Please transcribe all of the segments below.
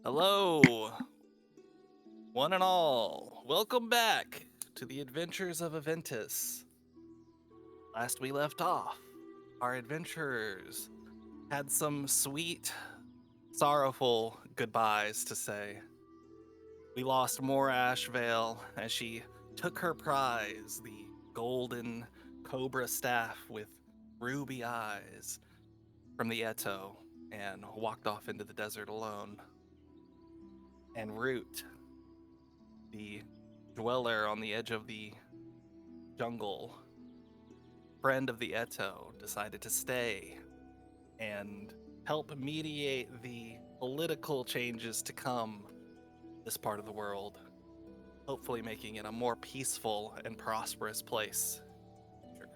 Hello, one and all. Welcome back to the Adventures of Aventus. Last we left off, our adventurers had some sweet, sorrowful goodbyes to say. We lost more Ashvale as she took her prize, the golden cobra staff with ruby eyes, from the Eto and walked off into the desert alone. And Root, the dweller on the edge of the jungle, friend of the Eto, decided to stay and help mediate the political changes to come this part of the world, hopefully making it a more peaceful and prosperous place. Sure.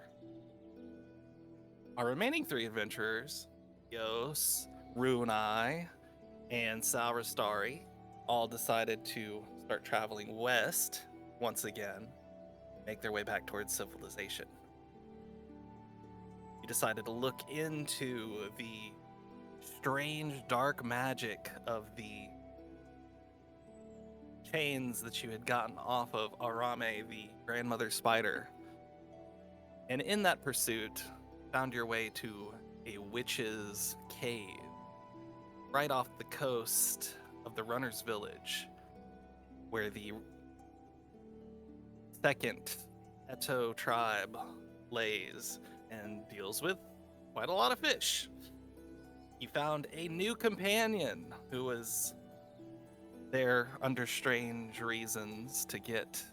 Our remaining three adventurers, Yos, Runai, and Saurastari, all decided to start traveling west once again, make their way back towards civilization. You decided to look into the strange dark magic of the chains that you had gotten off of Arame, the grandmother spider. And in that pursuit, found your way to a witch's cave right off the coast of the runner's village, where the second Eto tribe lays and deals with quite a lot of fish. You found a new companion who was there under strange reasons to get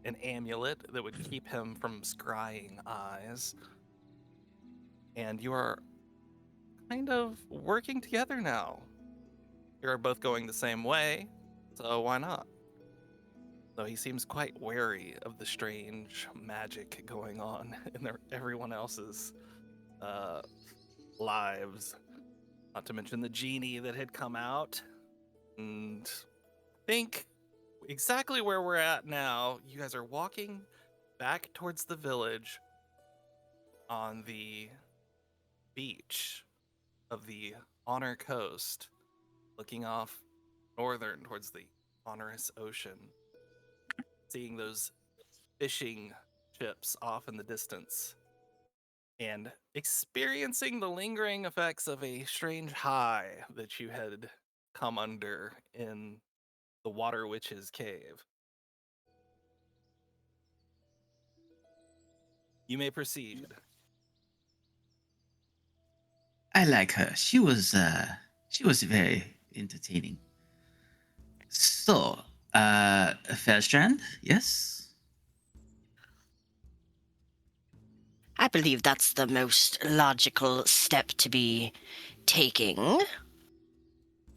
an amulet that would keep him from scrying eyes. And you are kind of working together now. You're both going the same way, so why not? Though he seems quite wary of the strange magic going on in everyone else's uh, lives. Not to mention the genie that had come out. And think exactly where we're at now. You guys are walking back towards the village on the beach of the Honor Coast, looking off northern towards the Honorous Ocean, seeing those fishing ships off in the distance, and experiencing the lingering effects of a strange high that you had come under in the Water Witch's cave. You may proceed. I like her. She was very entertaining. So, Fairstrand, yes? I believe that's the most logical step to be taking.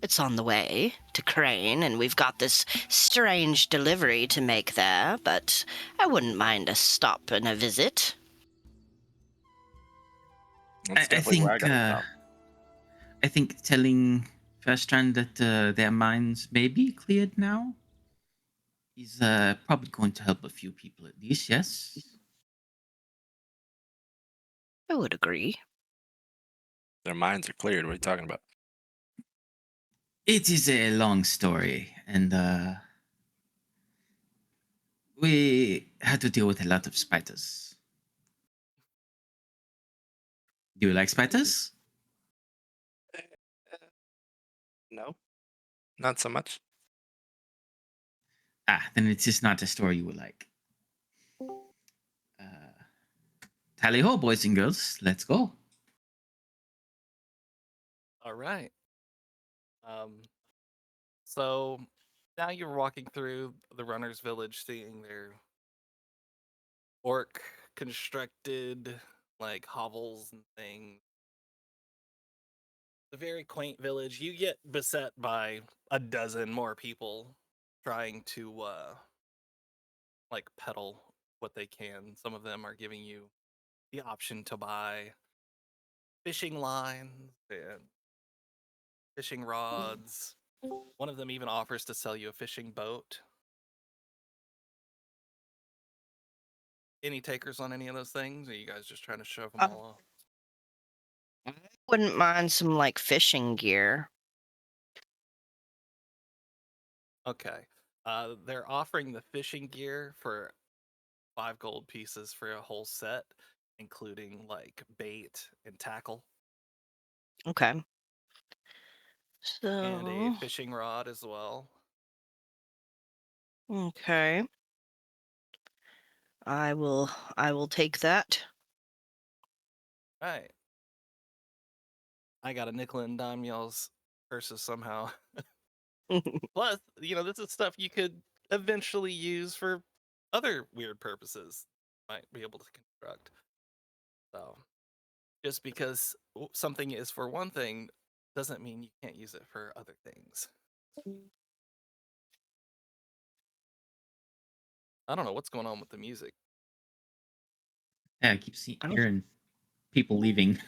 It's on the way to Krane, and we've got this strange delivery to make there, but I wouldn't mind a stop and a visit. That's I definitely where I think gotta stop. I think telling Fairstrand that their minds may be cleared now is probably going to help a few people at least, yes? I would agree. Their minds are cleared. What are you talking about? It is a long story, and we had to deal with a lot of spiders. Do you like spiders? No, not so much. Ah, then it is not a story you would like. Uh, Tally ho, boys and girls, let's go. All right. Um, so now you're walking through the runner's village, seeing their orc constructed like hovels and things. A very quaint village. You get beset by a dozen more people trying to like peddle what they can. Some of them are giving you the option to buy fishing lines and fishing rods. One of them even offers to sell you a fishing boat. Any takers on any of those things? Or are you guys just trying to shove them Uh, all off? I wouldn't mind some, fishing gear. Okay. They're offering the fishing gear for 5 gold pieces for a whole set, including like bait and tackle, Okay. and a So, fishing rod as well. okay. I will take that. Right. I got a nickel and dime y'all's purses somehow. Plus, this is stuff you could eventually use for other weird purposes. Might be able to construct. So, just because something is for one thing doesn't mean you can't use it for other things. I don't know what's going on with the music. Yeah, I keep hearing people leaving.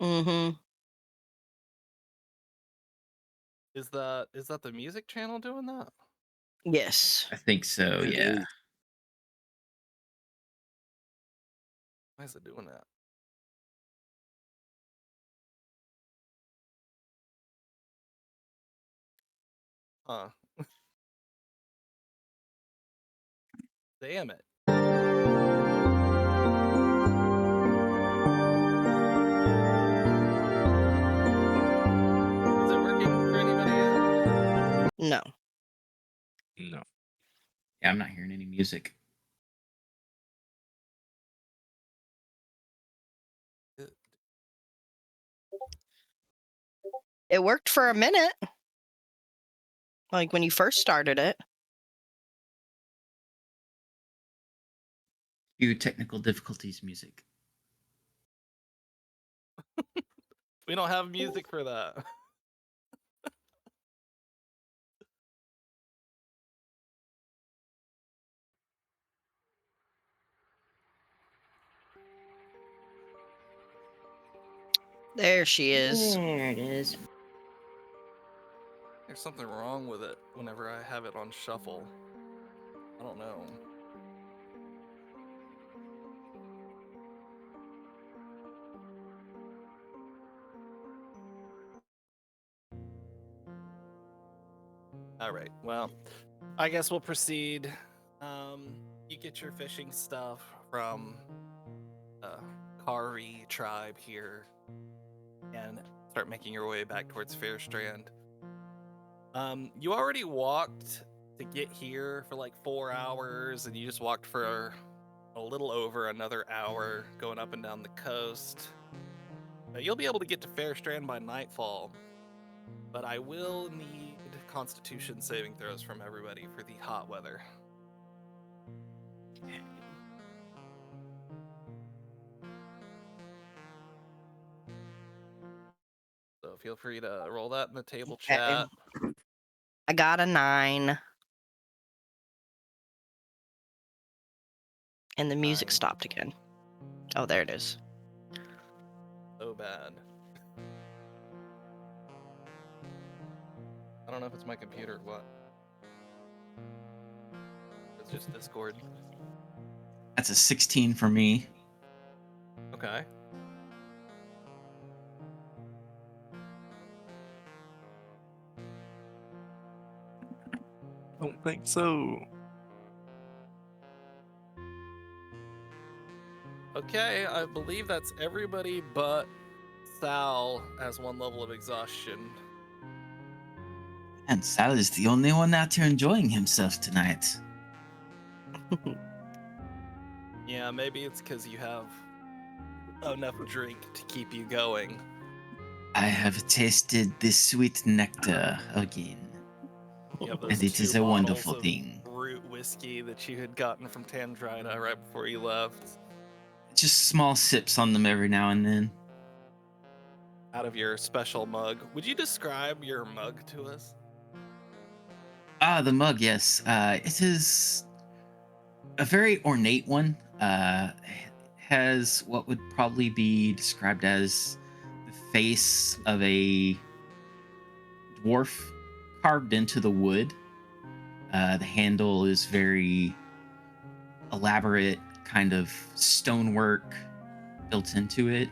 Mm-hmm. Is that the music channel doing that? Yes. I think so, It yeah. is. Why is it doing that? Huh. Damn it. Is it working for anybody yet? No. No. Yeah, I'm not hearing any music. It worked for a minute. Like when you first started it. Cue technical difficulties music. We don't have music for that. There she is. There it is. There's something wrong with it whenever I have it on shuffle. I don't know. All right. Well, I guess we'll proceed. You get your fishing stuff from Kari tribe here and start making your way back towards Fairstrand. You already walked to get here for like 4 hours, and you just walked for a little over another hour going up and down the coast. You'll be able to get to Fairstrand by nightfall, but I will need Constitution saving throws from everybody for the hot weather. So feel free to roll that in the table Okay. chat. I got a 9. And the music 9. stopped again. Oh, there it is. So bad. I don't know if it's my computer or what. It's just Discord. That's a 16 for me. Okay. Don't think so. Okay, I believe that's everybody but Sal has 1 level of exhaustion. And Sal is the only one out here enjoying himself tonight. Yeah, maybe it's because you have enough drink to keep you going. I have tasted the sweet nectar again. You have those And it 2 is a bottles wonderful of thing. root whiskey that you had gotten from Tandrina right before you left Just small sips on them every now and then. out of your special mug. Would you describe your mug to us? Ah, the mug, yes. It is a very ornate one. Has what would probably be described as the face of a dwarf carved into the wood. The handle is very elaborate, kind of stonework built into it.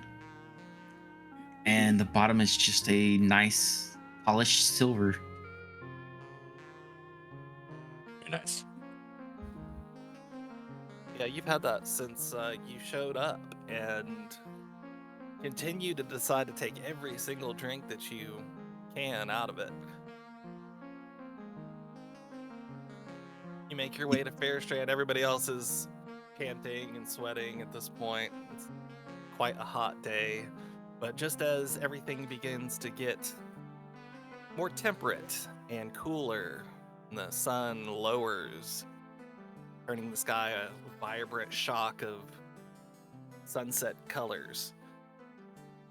And the bottom is just a nice polished silver. Very nice. Yeah, you've had that since you showed up, and continue to decide to take every single drink that you can out of it. You make your way to Fairstrand. Everybody else is panting and sweating at this point. It's quite a hot day. But just as everything begins to get more temperate and cooler, and the sun lowers, turning the sky a vibrant shock of sunset colors,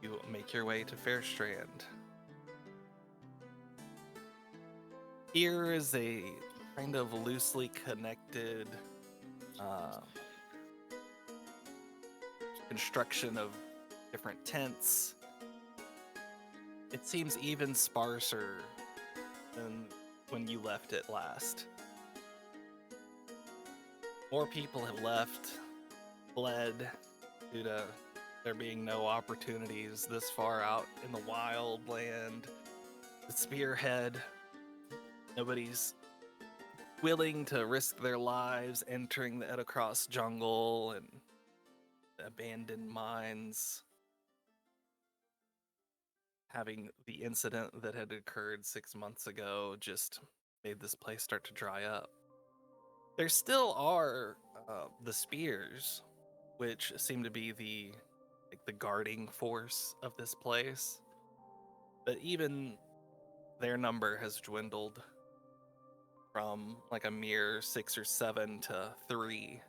you make your way to Fairstrand. Here is a kind of loosely connected construction of different tents. It seems even sparser than when you left it last. More people have left, fled, due to there being no opportunities this far out in the wild land. The spearhead, nobody's willing to risk their lives entering the Edacross jungle and abandoned mines. Having the incident that had occurred 6 months ago just made this place start to dry up. There still are the spears, which seem to be the guarding force of this place, but even their number has dwindled from like a mere 6 or 7 to 3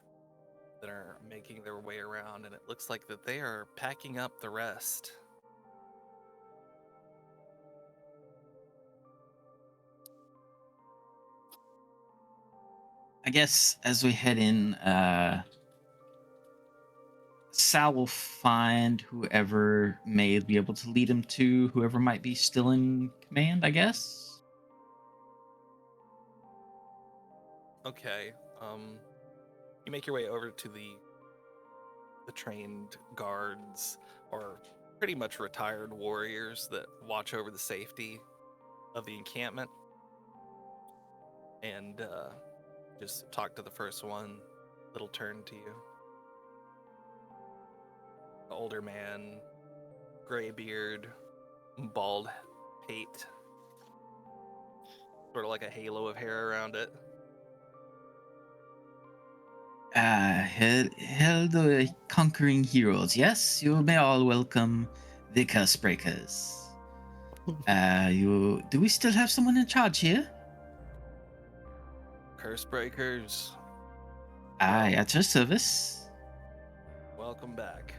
that are making their way around, and it looks like that they are packing up the rest. I guess as we head in, Sal will find whoever may be able to lead him to whoever might be still in command, I guess. Okay, you make your way over to the trained guards, or pretty much retired warriors that watch over the safety of the encampment, and just talk to the first one that'll turn to you. The older man, gray beard, bald pate, sort of like a halo of hair around it. Hail the conquering heroes. Yes, you may all welcome the curse breakers. Do we still have someone in charge here? Curse breakers, Aye, at your service. welcome back.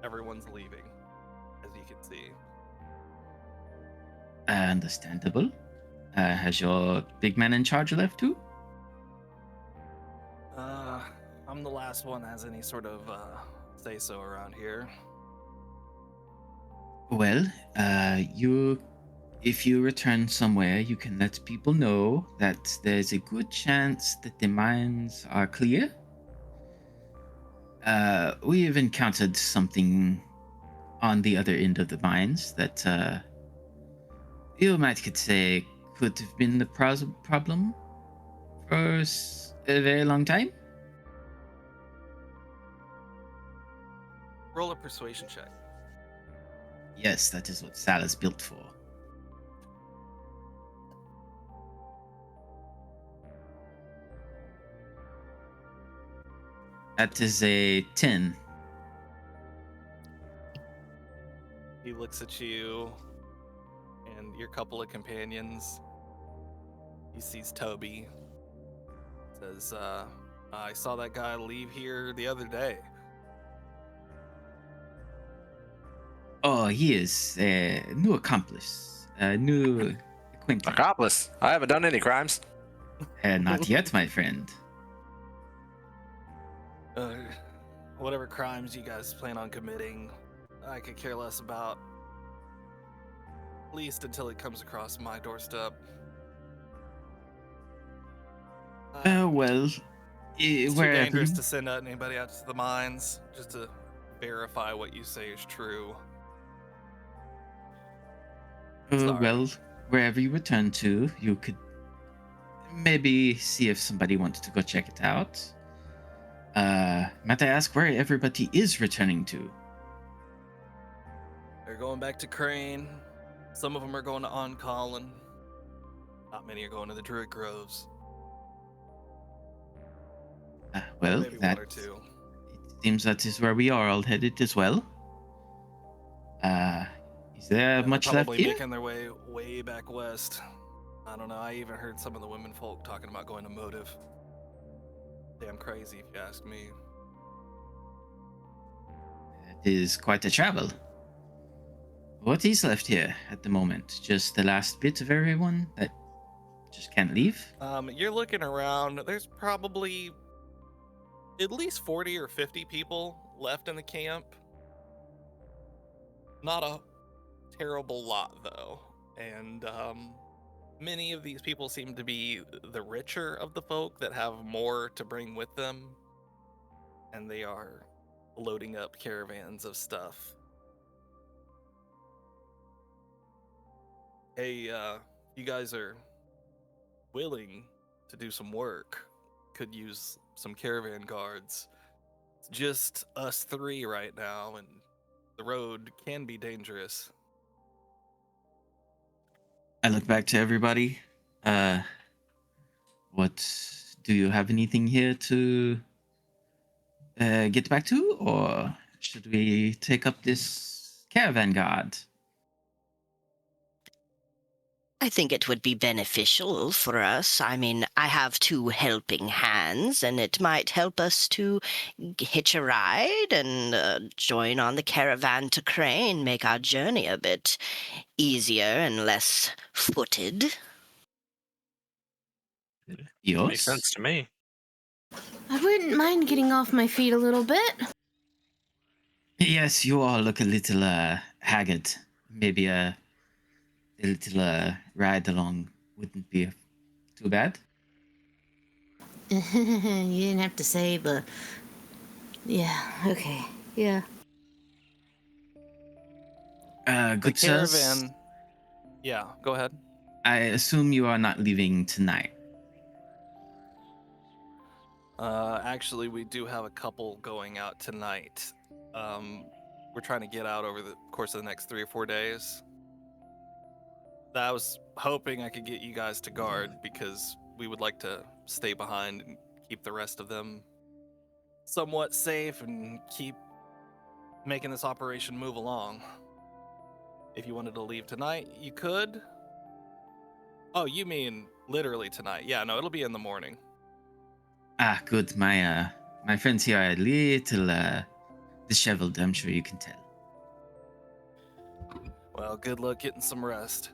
Everyone's leaving, as you can see. Understandable. Has your big man in charge left too? I'm the last one that has any sort of say-so around here. Well, if you return somewhere, you can let people know that there's a good chance that the mines are clear. We have encountered something on the other end of the mines that you could say could have been the problem for a very long time. Roll a persuasion check. Yes, that is what Sal is built for. That is a 10. He looks at you and your couple of companions. He sees Toby. Says, I saw that guy leave here the other day. Oh, he is a new accomplice, a new acquaintance. Accomplice. I haven't done any crimes. Not yet, my friend. Whatever crimes you guys plan on committing, I could care less about. At least until it comes across my doorstep. Well, It's too wherever. dangerous to send out anybody out to the mines just to verify what you say is true. Sorry. Well, wherever you return to, you could maybe see if somebody wants to go check it out. Might I ask where everybody is returning to? They're going back to Krane. Some of them are going to Oncolin. Not many are going to the Druid Groves. Well, Maybe that one or two. it seems that is where we are all headed as well. Is there Yeah, much they're left probably here? making their way back west. I don't know. I even heard some of the women folk talking about going to Motive. Damn crazy, if you ask me. It is quite a travel. What is left here at the moment? Just the last bit of everyone that just can't leave? You're looking around. There's probably at least 40 or 50 people left in the camp. Not a terrible lot, though. And many of these people seem to be the richer of the folk that have more to bring with them. And they are loading up caravans of stuff. Hey, you guys are willing to do some work. Could use some caravan guards. It's just us three right now, and the road can be dangerous. I look back to everybody. What do you have anything here to get back to, or should we take up this caravan guard? I think it would be beneficial for us. I mean, I have 2 helping hands, and it might help us to hitch a ride and join on the caravan to Crane, make our journey a bit easier and less footed. Yours? Makes sense to me. I wouldn't mind getting off my feet a little bit. Yes, you all look a little haggard. Maybe a little ride along wouldn't be too bad. You didn't have to say, but yeah, okay, yeah. The Good sirs, caravan. Yeah, go ahead. I assume you are not leaving tonight. Actually, we do have a couple going out tonight. We're trying to get out over the course of the next 3 or 4 days. I was hoping I could get you guys to guard because we would like to stay behind and keep the rest of them somewhat safe and keep making this operation move along. If you wanted to leave tonight, you could. Oh, you mean literally tonight? Yeah, no, it'll be in the morning. Ah, good. My friends here are a little disheveled. I'm sure you can tell. Well, good luck getting some rest.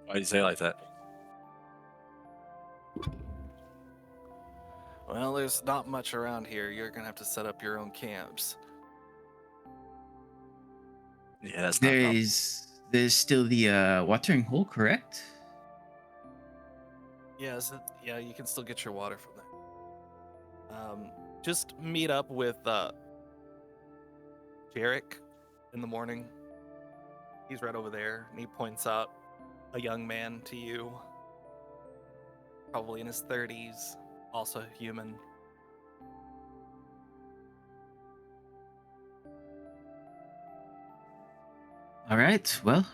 Why do you say it like that? Well, there's not much around here. You're gonna have to set up your own camps. Yeah, that's not a problem. There's still the watering hole, correct? Yeah, you can still get your water from there. Just meet up with Jarek in the morning. He's right over there, and he points out a young man to you, probably in his 30s, also human. All right. Well,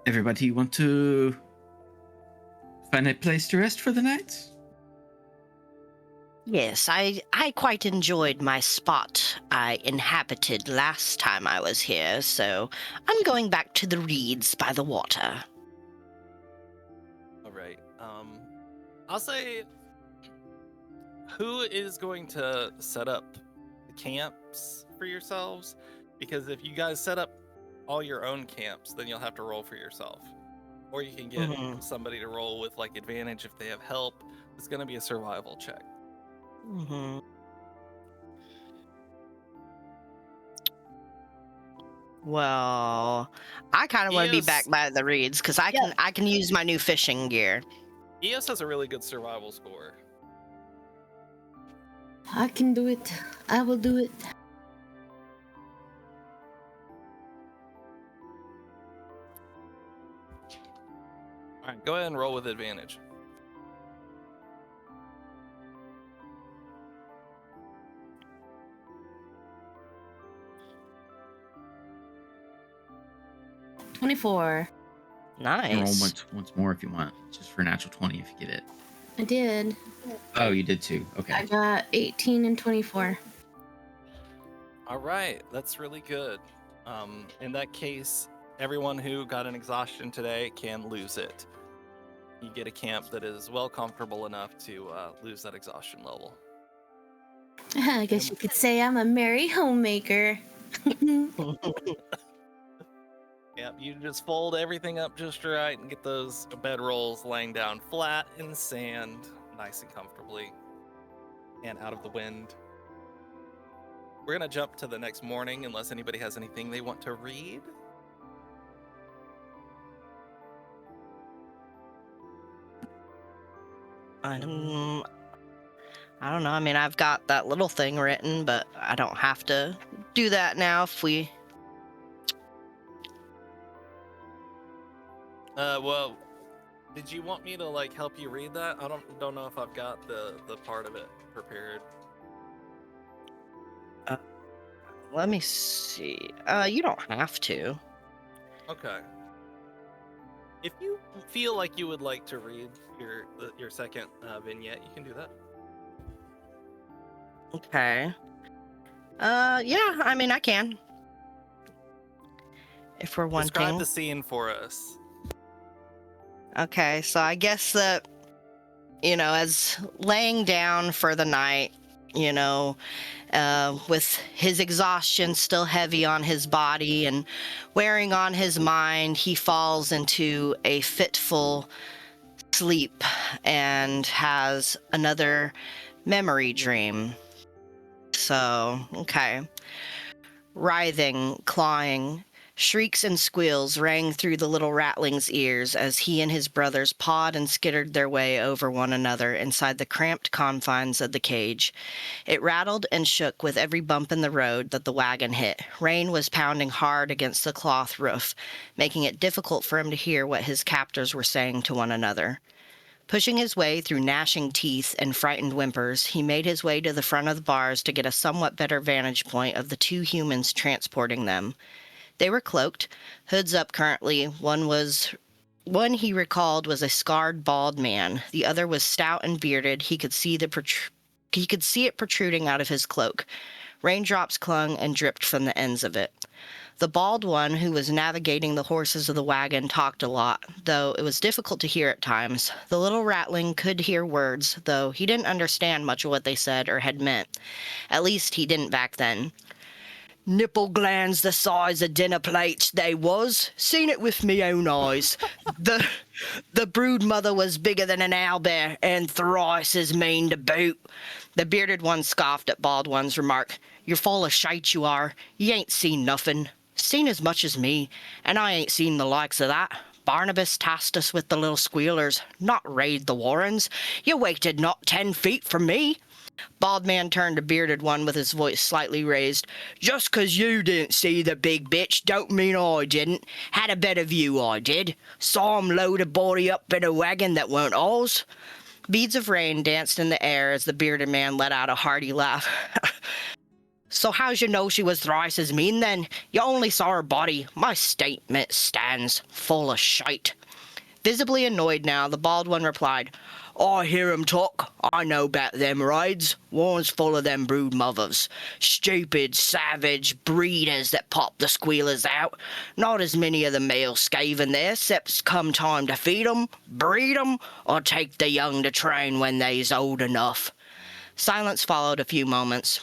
everybody want to find a place to rest for the night? Yes, I quite enjoyed my spot I inhabited last time I was here, so I'm going back to the reeds by the water. All right. I'll say, who is going to set up the camps for yourselves? Because if you guys set up all your own camps, then you'll have to roll for yourself. Or you can get Mhm. somebody to roll with like advantage if they have help. It's going to be a survival check. Mm-hmm. Well, I kind of want to be back by the reeds because I can use my new fishing gear. EOS has a really good survival score. I can do it. I will do it. All right, go ahead and roll with advantage. $24. You can roll Nice. once more if you want, just for natural 20 if you get it. I did. Oh, you did too. Okay. I got 18 and 24. All right, that's really good. In that case, everyone who got an exhaustion today can lose it. You get a camp that is well comfortable enough to lose that exhaustion level. I guess you could say I'm a merry homemaker. Yep, you just fold everything up just right and get those bed rolls laying down flat in sand, nice and comfortably, and out of the wind. We're gonna jump to the next morning unless anybody has anything they want to read. I don't know. I mean, I've got that little thing written, but I don't have to do that now if we... Well, did you want me to like help you read that? I don't know if I've got the part of it prepared. Let me see. You don't have to. Okay. If you feel like you would like to read your second vignette, you can do that. Okay. Yeah, I mean, I can. If we're wanting. Describe the scene for us. Okay, so I guess that, as laying down for the night, with his exhaustion still heavy on his body and wearing on his mind, he falls into a fitful sleep and has another memory dream. So, okay. Writhing, clawing, shrieks and squeals rang through the little ratling's ears as he and his brothers pawed and skittered their way over one another inside the cramped confines of the cage. It rattled and shook with every bump in the road that the wagon hit. Rain was pounding hard against the cloth roof, making it difficult for him to hear what his captors were saying to one another. Pushing his way through gnashing teeth and frightened whimpers, he made his way to the front of the bars to get a somewhat better vantage point of the two humans transporting them. They were cloaked, hoods up currently. One he recalled was a scarred, bald man. The other was stout and bearded. He could see it protruding out of his cloak. Raindrops clung and dripped from the ends of it. The bald one, who was navigating the horses of the wagon, talked a lot, though it was difficult to hear at times. The little ratling could hear words, though he didn't understand much of what they said or had meant. At least he didn't back then. Nipple glands the size of dinner plates they was. Seen it with me own eyes. The brood mother was bigger than an owlbear, and thrice as mean to boot. The bearded one scoffed at Bald One's remark. You're full of shite, you are. You ain't seen nothing. Seen as much as me, and I ain't seen the likes of that. Barnabas tasked us with the little squealers, not raid the Warrens. You waited not 10 feet from me. Bald Man turned to Bearded One with his voice slightly raised. Just 'cause you didn't see the big bitch don't mean I didn't. Had a better view, I did. Saw him load a body up in a wagon that weren't ours. Beads of rain danced in the air as the bearded man let out a hearty laugh. So how's you know she was thrice as mean then? You only saw her body. My statement stands. Full of shite. Visibly annoyed now, the Bald One replied, I hear 'em talk. I know about them raids. One's full of them brood mothers. Stupid, savage breeders that pop the squealers out. Not as many of the males scaving there, 'cept's come time to feed 'em, breed 'em, or take the young to train when they's old enough. Silence followed a few moments.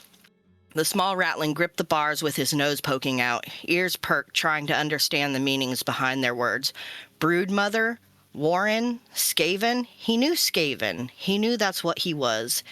The small ratling gripped the bars with his nose poking out, ears perked, trying to understand the meanings behind their words. Brood mother? Warren? Skaven? He knew Skaven. He knew that's what he was.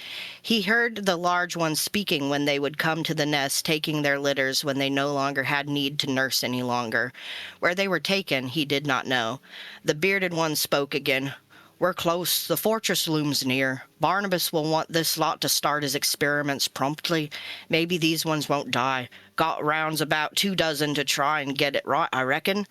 He heard the large ones speaking when they would come to the nest, taking their litters when they no longer had need to nurse any longer. Where they were taken, he did not know. The bearded one spoke again. We're close. The fortress looms near. Barnabas will want this lot to start his experiments promptly. Maybe these ones won't die. Got rounds about 24 to try and get it right, I reckon.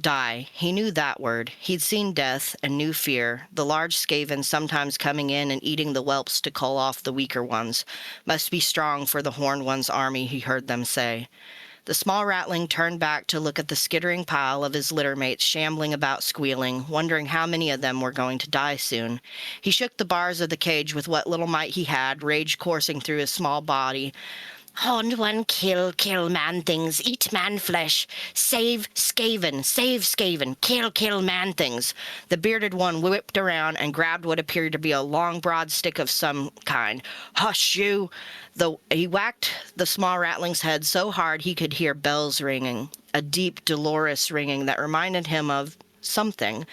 Die. He knew that word. He'd seen death and knew fear, the large skaven sometimes coming in and eating the whelps to cull off the weaker ones. Must be strong for the horned one's army, he heard them say. The small ratling turned back to look at the skittering pile of his littermates shambling about squealing, wondering how many of them were going to die soon. He shook the bars of the cage with what little might he had, rage coursing through his small body. Horned one, kill man things, eat man flesh, save Skaven, kill man things. The bearded one whipped around and grabbed what appeared to be a long, broad stick of some kind. Hush, you! He whacked the small rattling's head so hard he could hear bells ringing, a deep, dolorous ringing that reminded him of something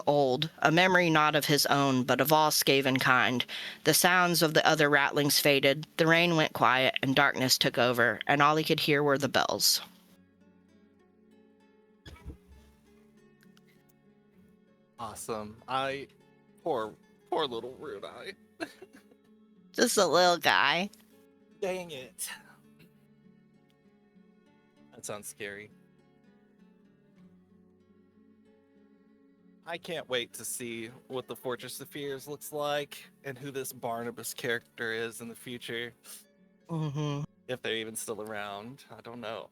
old, a memory not of his own, but of all Skaven kind. The sounds of the other rattlings faded, the rain went quiet, and darkness took over, and all he could hear were the bells. Awesome. Poor little rude eye. Just a little guy. Dang it. That sounds scary. I can't wait to see what the Fortress of Fears looks like and who this Barnabas character is in the future. Mm-hmm. If they're even still around. I don't know.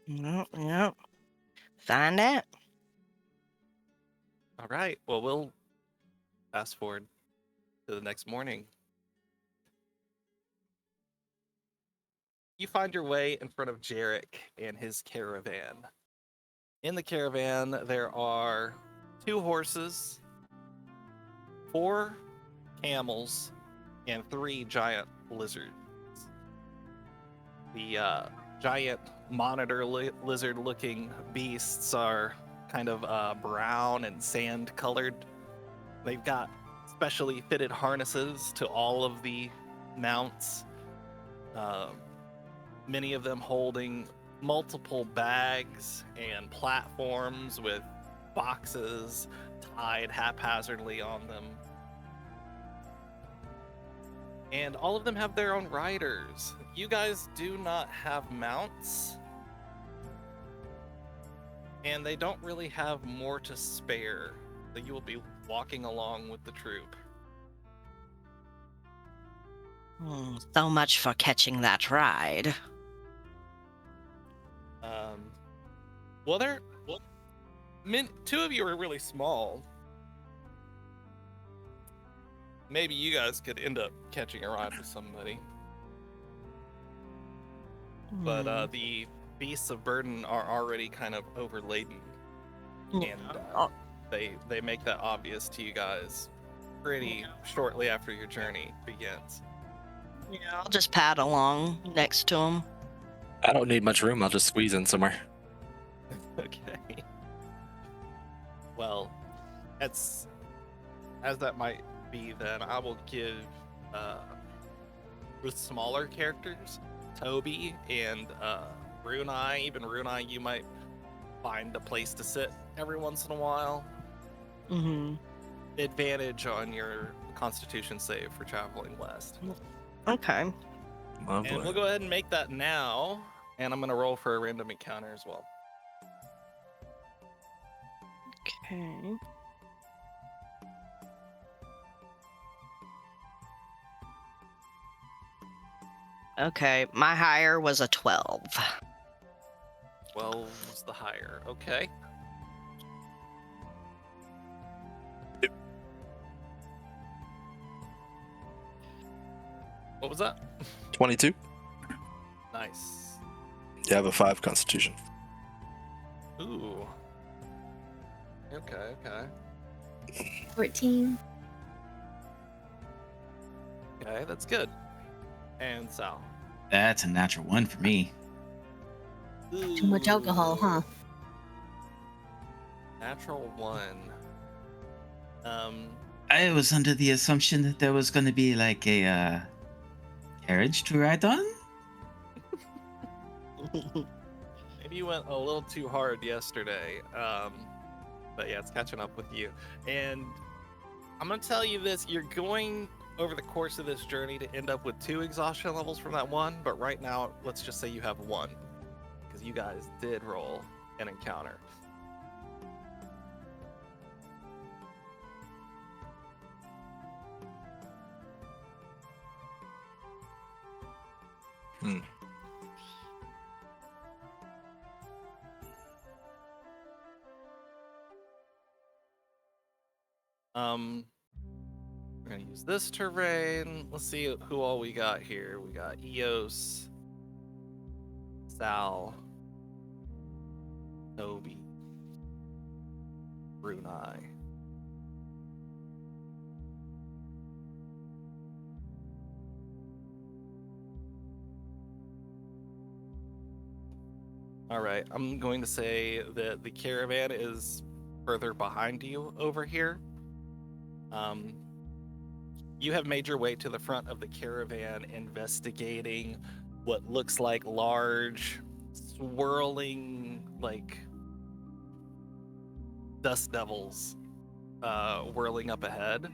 Yep. Find out. All right. Well, we'll fast forward to the next morning. You find your way in front of Jarek and his caravan. In the caravan, there are 2 horses, 4 camels, and 3 giant lizards. The giant monitor lizard-looking beasts are kind of brown and sand-colored. They've got specially fitted harnesses to all of the mounts. Many of them holding multiple bags and platforms with boxes tied haphazardly on them. And all of them have their own riders. You guys do not have mounts. And they don't really have more to spare. So you will be walking along with the troop. So much for catching that ride. Well, 2 of you are really small. Maybe you guys could end up catching a ride with somebody. But the beasts of burden are already kind of overladen. And they make that obvious to you guys pretty shortly after your journey begins. Yeah, I'll just pad along next to him. I don't need much room. I'll just squeeze in somewhere. Okay. Well, as that might be, then I will give with smaller characters, Toby and Runai. Even Runai, you might find a place to sit every once in a while. Mm-hmm. Advantage on your Constitution save for traveling west. Okay. Lovely. And we'll go ahead and make that now. And I'm going to roll for a random encounter as well. Okay. Okay, my higher was a 12. 12 was the higher. Okay. What was that? 22. Nice. You have a 5 Constitution. Ooh. Okay. 14. Okay, that's good. And Sal. That's a natural 1 for me. Too much alcohol, huh? Natural 1. I was under the assumption that there was going to be like a carriage to ride on. Maybe you went a little too hard yesterday. But yeah, it's catching up with you. And I'm going to tell you this. You're going over the course of this journey to end up with 2 exhaustion levels from that 1. But right now, let's just say you have 1. Because you guys did roll an encounter. Hmm. We're gonna use this terrain. Let's see who all we got here. We got Eos, Sal, Toby, Brunei. All right, I'm going to say that the caravan is further behind you over here. You have made your way to the front of the caravan, investigating what looks like large, swirling, like dust devils whirling up ahead.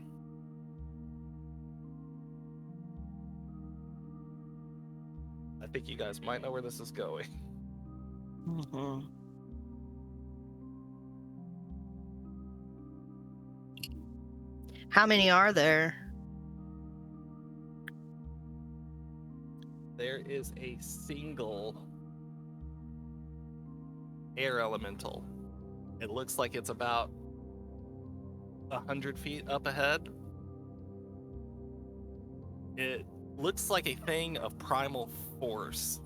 I think you guys might know where this is going. Mhm. How many are there? There is a single air elemental. It looks like it's about 100 feet up ahead. It looks like a thing of primal force,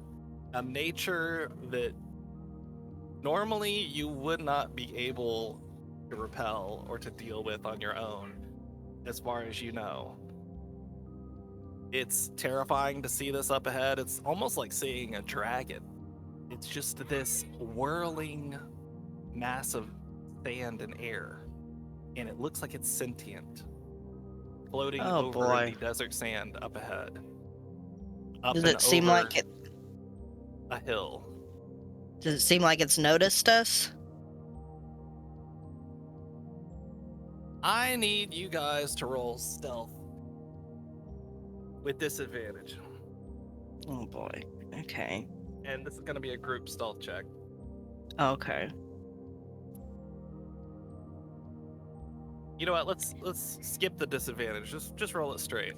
a nature that normally you would not be able to repel or to deal with on your own, as far as you know. It's terrifying to see this up ahead. It's almost like seeing a dragon. It's just this whirling mass of sand and air, and it looks like it's sentient, floating Oh, over boy. the desert sand up ahead. Up Does and it seem over like it? a hill. Does it seem like it's noticed us? I need you guys to roll stealth with disadvantage. Oh boy. Okay. And this is going to be a group stealth check. Okay. You know what? Let's skip the disadvantage. Just roll it straight.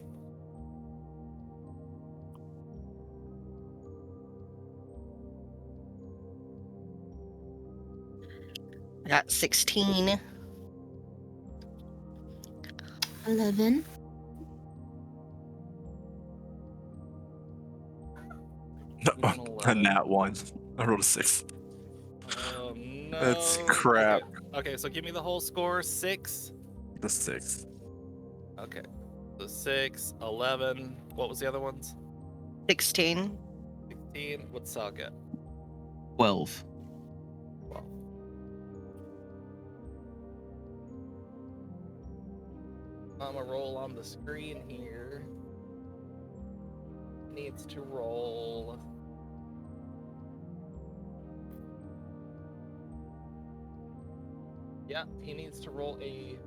I got 16. 11. No, An a 11. nat 1. I rolled a 6. Oh no. That's crap. Okay, so give me the whole score. 6. The 6. Okay. So 6, 11. What was the other ones? 16. 16. What's Sal get? 12. 12. I'm gonna roll on the screen here. Needs to roll. Yeah, he needs to roll a.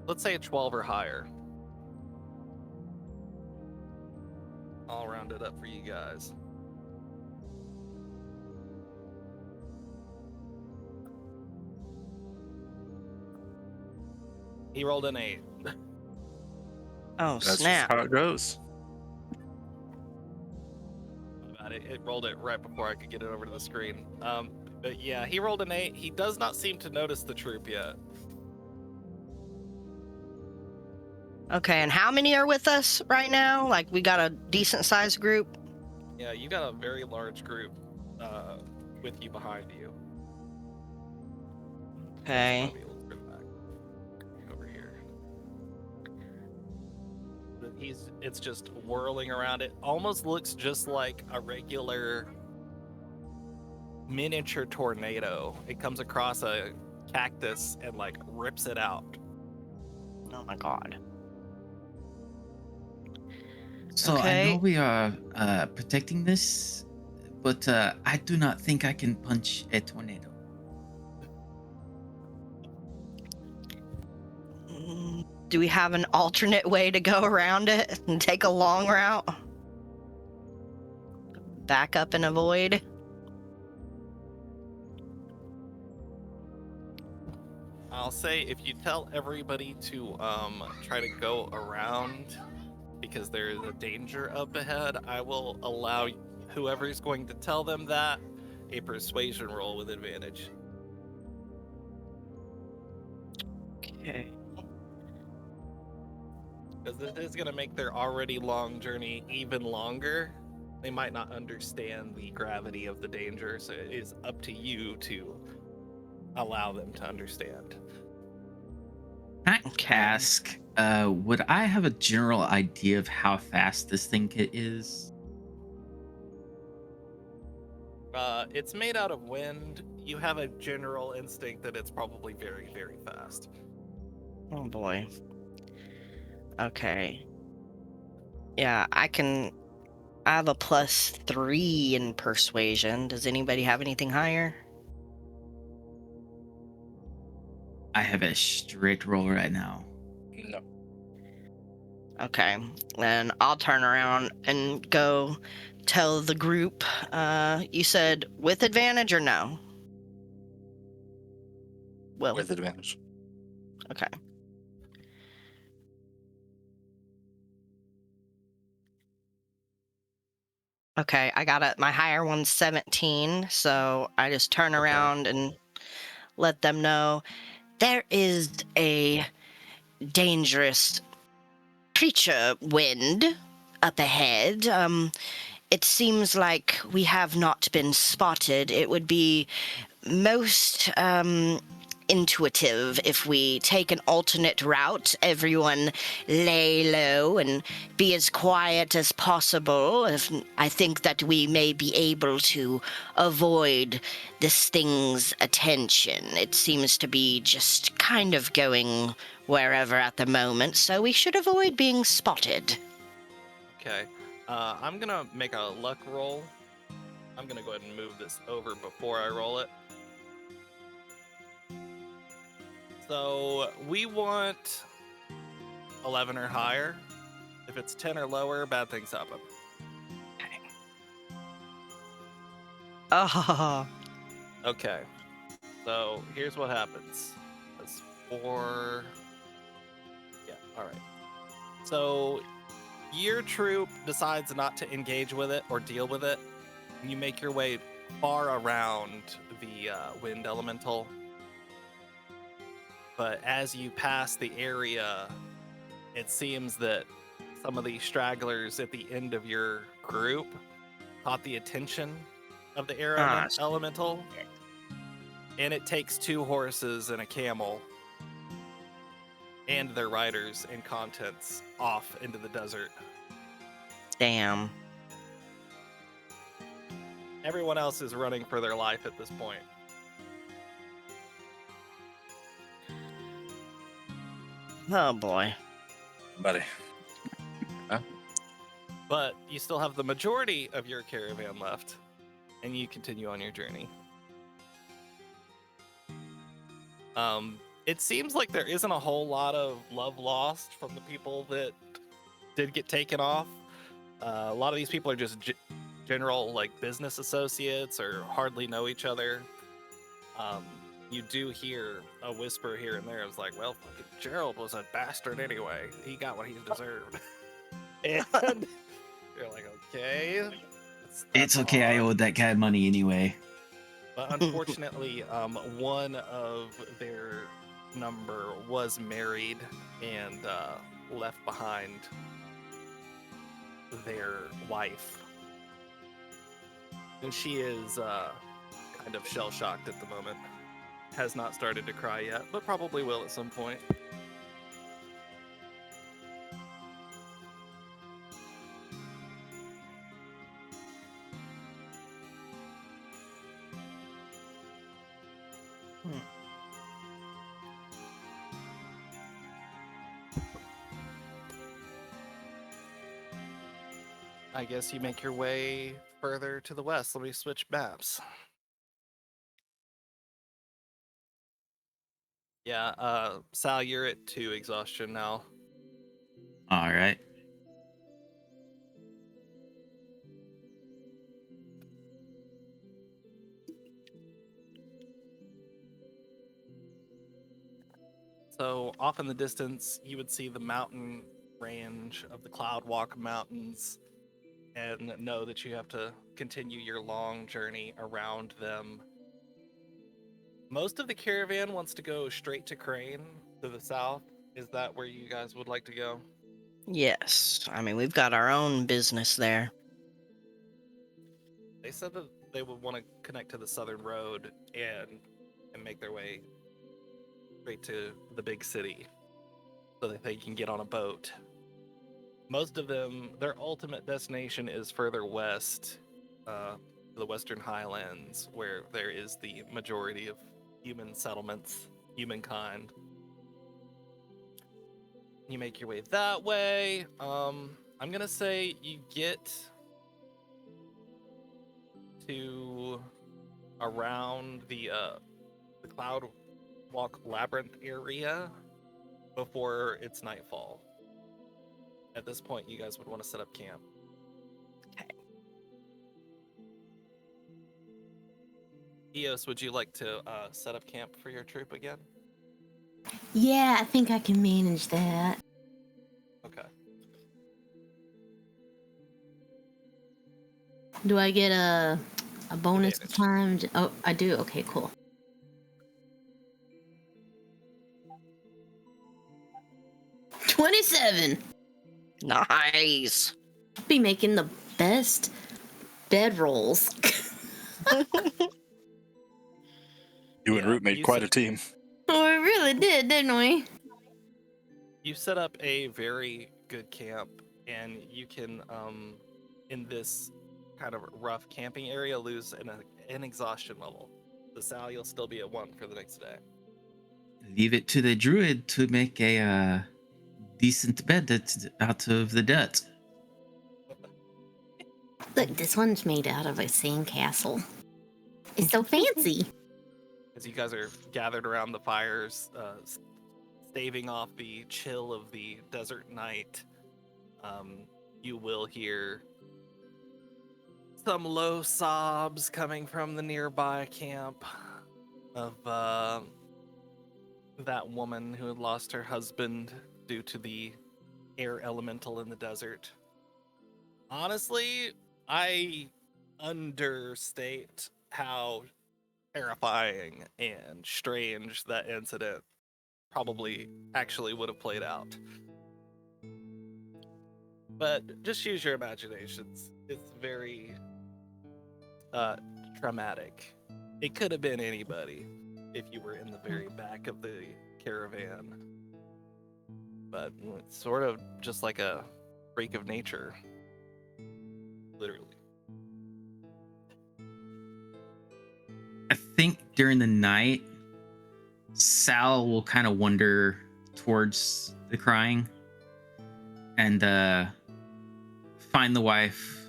Let's say a 12 or higher. I'll round it up for you guys. He rolled an 8. Oh, That's just snap. how it goes. It rolled it right before I could get it over to the screen. But yeah, he rolled an 8. He does not seem to notice the troop yet. Okay, and how many are with us right now? Like, we got a decent sized group? Yeah, you got a very large group with you behind you. Okay. Probably a little further back. Over here. But it's just whirling around. It almost looks just like a regular miniature tornado. It comes across a cactus and like rips it out. Oh my god. So I Okay. know we are protecting this, but I do not think I can punch a tornado. Mm, Do we have an alternate way to go around it and take a long route? Back up and avoid? I'll say if you tell everybody to try to go around because there is a danger up ahead, I will allow whoever's going to tell them that a persuasion roll with advantage. Okay. Because this is going to make their already long journey even longer. They might not understand the gravity of the danger, so it is up to you to allow them to understand. Can I Okay. ask, would I have a general idea of how fast this thing is? It's made out of wind. You have a general instinct that it's probably very, very fast. Oh boy. Okay. Yeah, I have a +3 in persuasion. Does anybody have anything higher? I have a strict roll right now. No. Okay. Then I'll turn around and go tell the group. You said with advantage or no? Well, With advantage. okay. Okay, I got my higher one's 17, so I just turn Okay. around and let them know there is a dangerous creature wind up ahead. It seems like we have not been spotted. It would be most intuitive if we take an alternate route. Everyone lay low and be as quiet as possible. I think that we may be able to avoid this thing's attention. It seems to be just kind of going wherever at the moment, so we should avoid being spotted. Okay. I'm gonna make a luck roll. I'm gonna go ahead and move this over before I roll it. So we want 11 or higher. If it's 10 or lower, bad things happen. Oh, Okay. So here's what happens. That's 4. Yeah, alright. So your troop decides not to engage with it or deal with it. And you make your way far around the wind elemental. But as you pass the area, it seems that some of the stragglers at the end of your group caught the attention of the air elemental. And it takes 2 horses and a camel and their riders and contents off into the desert. damn. Everyone else is running for their life at this point. Oh boy. Buddy. But you still have the majority of your caravan left, and you continue on your journey. It seems like there isn't a whole lot of love lost from the people that did get taken off. A lot of these people are just general like business associates or hardly know each other. You do hear a whisper here and there. It's like, well, fucking Gerald was a bastard anyway. He got what he deserved. And you're like, okay. It's okay. I odd. owed that guy money anyway. But unfortunately, one of their number was married and left behind their wife. And she is kind of shell-shocked at the moment. Has not started to cry yet, but probably will at some point. I guess you make your way further to the west. Let me switch maps. Yeah, Sal, you're at 2 exhaustion now. All right. So off in the distance, you would see the mountain range of the Cloudwalk Mountains and know that you have to continue your long journey around them. Most of the caravan wants to go straight to Krane to the south. Is that where you guys would like to go? Yes. I mean, we've got our own business there. They said that they would want to connect to the southern road and make their way straight to the big city so that they can get on a boat. Most of them, their ultimate destination is further west, the Western Highlands, where there is the majority of human settlements, humankind. You make your way that way. I'm gonna say you get to around the Cloud Walk Labyrinth area before it's nightfall. At this point, you guys would want to set up camp. Okay. Eos, would you like to set up camp for your troop again? Yeah, I think I can manage that. Okay. Do I get a bonus Advantage. time? Oh, I do. Okay, cool. $27. Nice. Be making the best bed rolls. You and Yeah, Root made you quite said- a team. Oh, we really did, didn't we? You set up a very good camp, and you can, in this kind of rough camping area, lose an exhaustion level. So Sal, you'll still be at 1 for the next day. Leave it to the druid to make a decent bed out of the dirt. Look, this one's made out of a sandcastle. It's so fancy. As you guys are gathered around the fires, staving off the chill of the desert night, you will hear some low sobs coming from the nearby camp of that woman who had lost her husband due to the air elemental in the desert. Honestly, I understate how terrifying and strange that incident probably actually would have played out. But just use your imaginations. It's very traumatic. It could have been anybody if you were in the very back of the caravan. But it's sort of just like a freak of nature. Literally. I think during the night, Sal will kind of wander towards the crying and find the wife,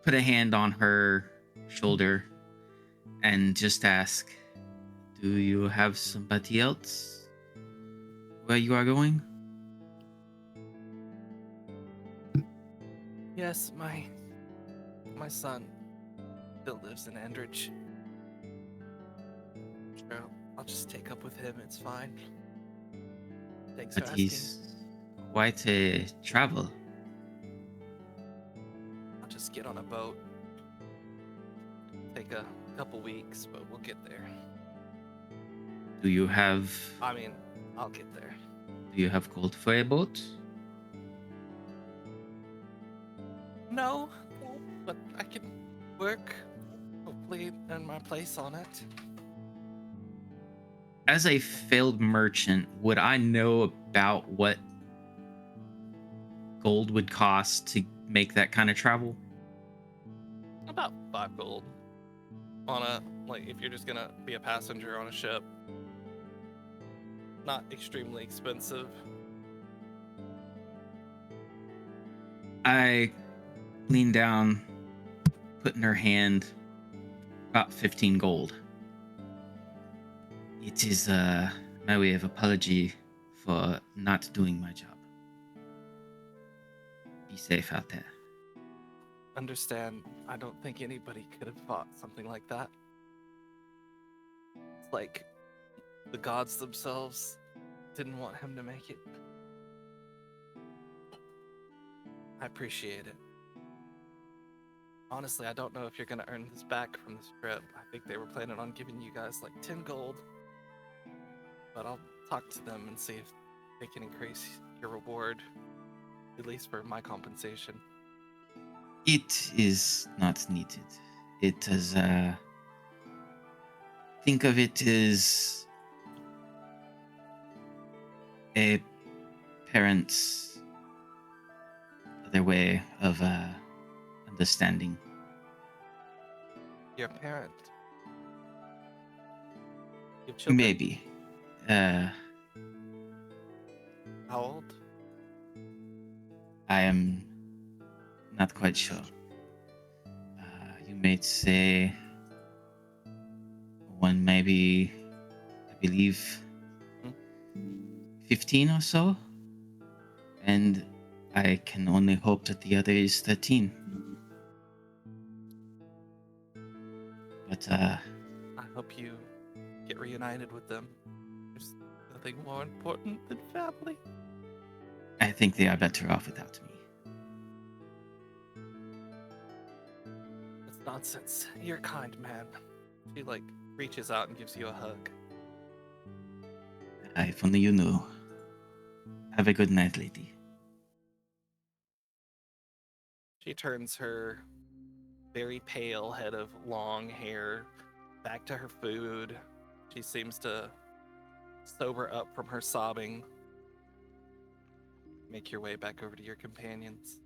put a hand on her shoulder, and just ask, "Do you have somebody else where you are going?" Yes, my son still lives in Andridge. Sure, I'll just take up with him. It's fine. Thanks for But asking. he's quite a travel. I'll just get on a boat. Take a couple weeks, but we'll get there. Do you have I mean, I'll get there. gold for a boat? No, but I can work. Hopefully, earn my place on it. As a failed merchant, would I know about what gold would cost to make that kind of travel? About 5 gold on a, like, if you're just gonna be a passenger on a ship. Not extremely expensive. I lean down, put in her hand about 15 gold. It is my way of apology for not doing my job. Be safe out there. Understand, I don't think anybody could have fought something like that. It's like the gods themselves didn't want him to make it. I appreciate it. Honestly, I don't know if you're gonna earn this back from this trip. I think they were planning on giving you guys like 10 gold. But I'll talk to them and see if they can increase your reward, at least for my compensation. It is not needed. It is, think of it as a parent's other way of understanding. Your parent. You have children. Maybe. How old? I am not quite sure. You may say one maybe, I believe, 15 or so. And I can only hope that the other is 13. But I hope you get reunited with them. There's nothing more important than family. I think they are better off without me. That's nonsense. You're a kind man. She reaches out and gives you a hug. If only you knew. Have a good night, lady. She turns her very pale head of long hair back to her food. She seems to sober up from her sobbing. Make your way back over to your companions.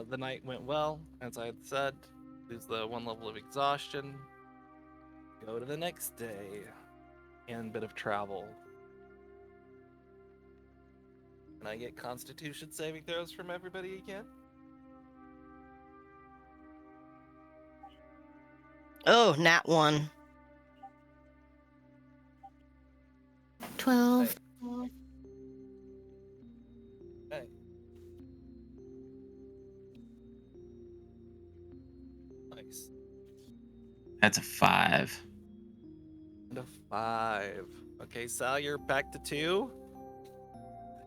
The night went well, as I had said. Lose the 1 level of exhaustion. Go to the next day. And a bit of travel. Can I get Constitution saving throws from everybody again? Oh, nat 1. 12. Hey. Nice. That's a 5. And a 5. Okay, Sal, you're back to 2.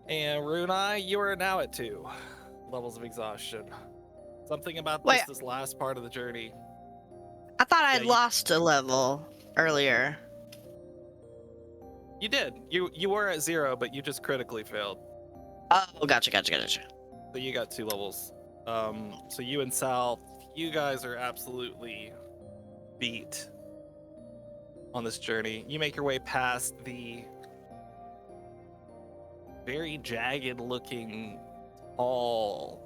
And Runai, you are now at 2 levels of exhaustion. Something about Wait. this last part of the journey. I thought I'd you- lost a level earlier. You did. You were at 0, but you just critically failed. Oh, gotcha. So you got 2 levels. So you and Sal, you guys are absolutely beat on this journey. You make your way past the very jagged looking tall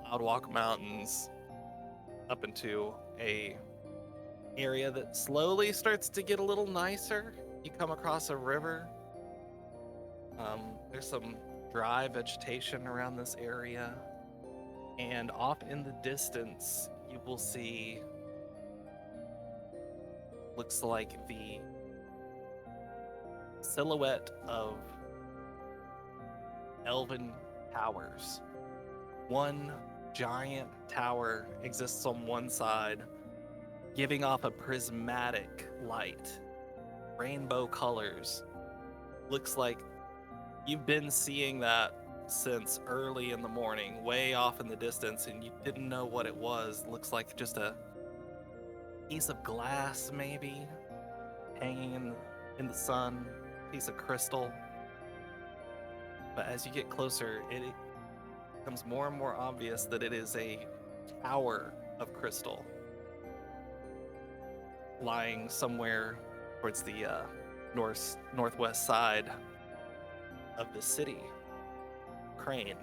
Cloudwalk Mountains up into a area that slowly starts to get a little nicer. You come across a river. There's some dry vegetation around this area, and off in the distance you will see, looks like the silhouette of elven towers. One giant tower exists on one side, giving off a prismatic light, rainbow colors. Looks like you've been seeing that since early in the morning, way off in the distance, and you didn't know what it was. Looks like just a piece of glass, maybe, hanging in the sun, piece of crystal. But as you get closer, it becomes more and more obvious that it is a tower of crystal lying somewhere towards the northwest side of the city, Krane.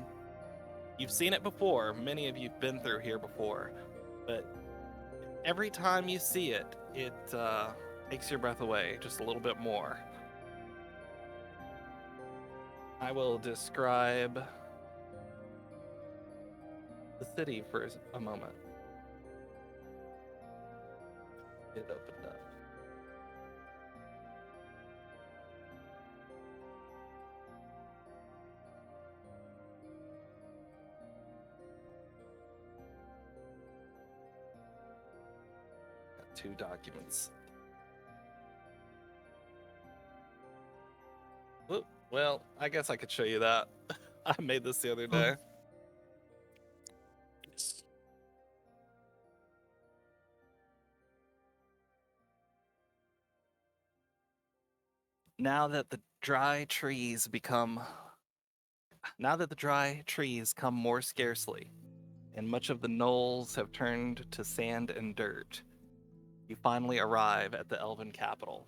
You've seen it before. Many of you've been through here before, but every time you see it, it takes your breath away just a little bit more. I will describe the city for a moment. It opened up. Got 2 documents. Whoop. Well, I guess I could show you that. I made this the other day. Yes. Now that the dry trees come more scarcely, and much of the knolls have turned to sand and dirt, you finally arrive at the elven capital.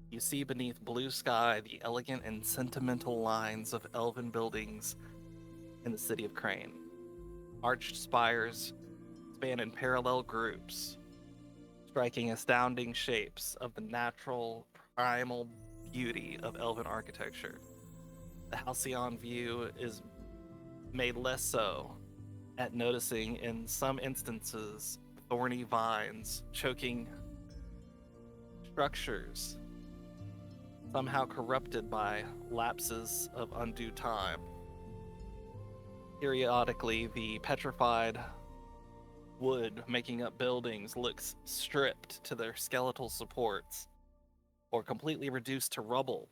You see beneath blue sky the elegant and sentimental lines of elven buildings in the city of Krane. Arched spires span in parallel groups, striking astounding shapes of the natural, primal beauty of elven architecture. The halcyon view is made less so at noticing, in some instances, thorny vines choking structures, somehow corrupted by lapses of undue time. Periodically, the petrified wood making up buildings looks stripped to their skeletal supports, or completely reduced to rubble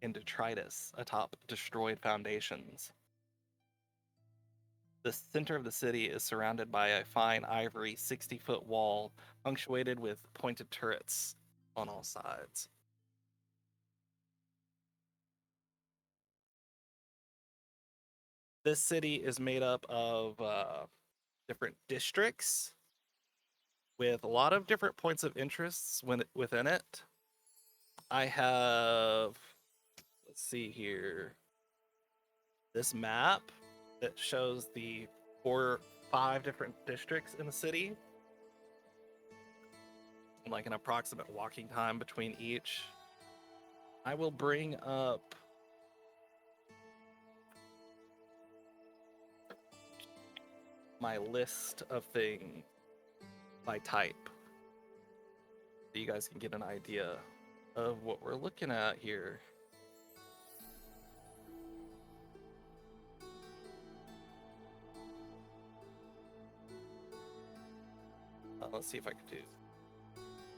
and detritus atop destroyed foundations. The center of the city is surrounded by a fine ivory 60-foot wall punctuated with pointed turrets on all sides. This city is made up of different districts with a lot of different points of interest within it. I have, let's see here, this map that shows the 5 different districts in the city and like an approximate walking time between each. I will bring up my list of things by type so you guys can get an idea of what we're looking at here. Let's see if I can do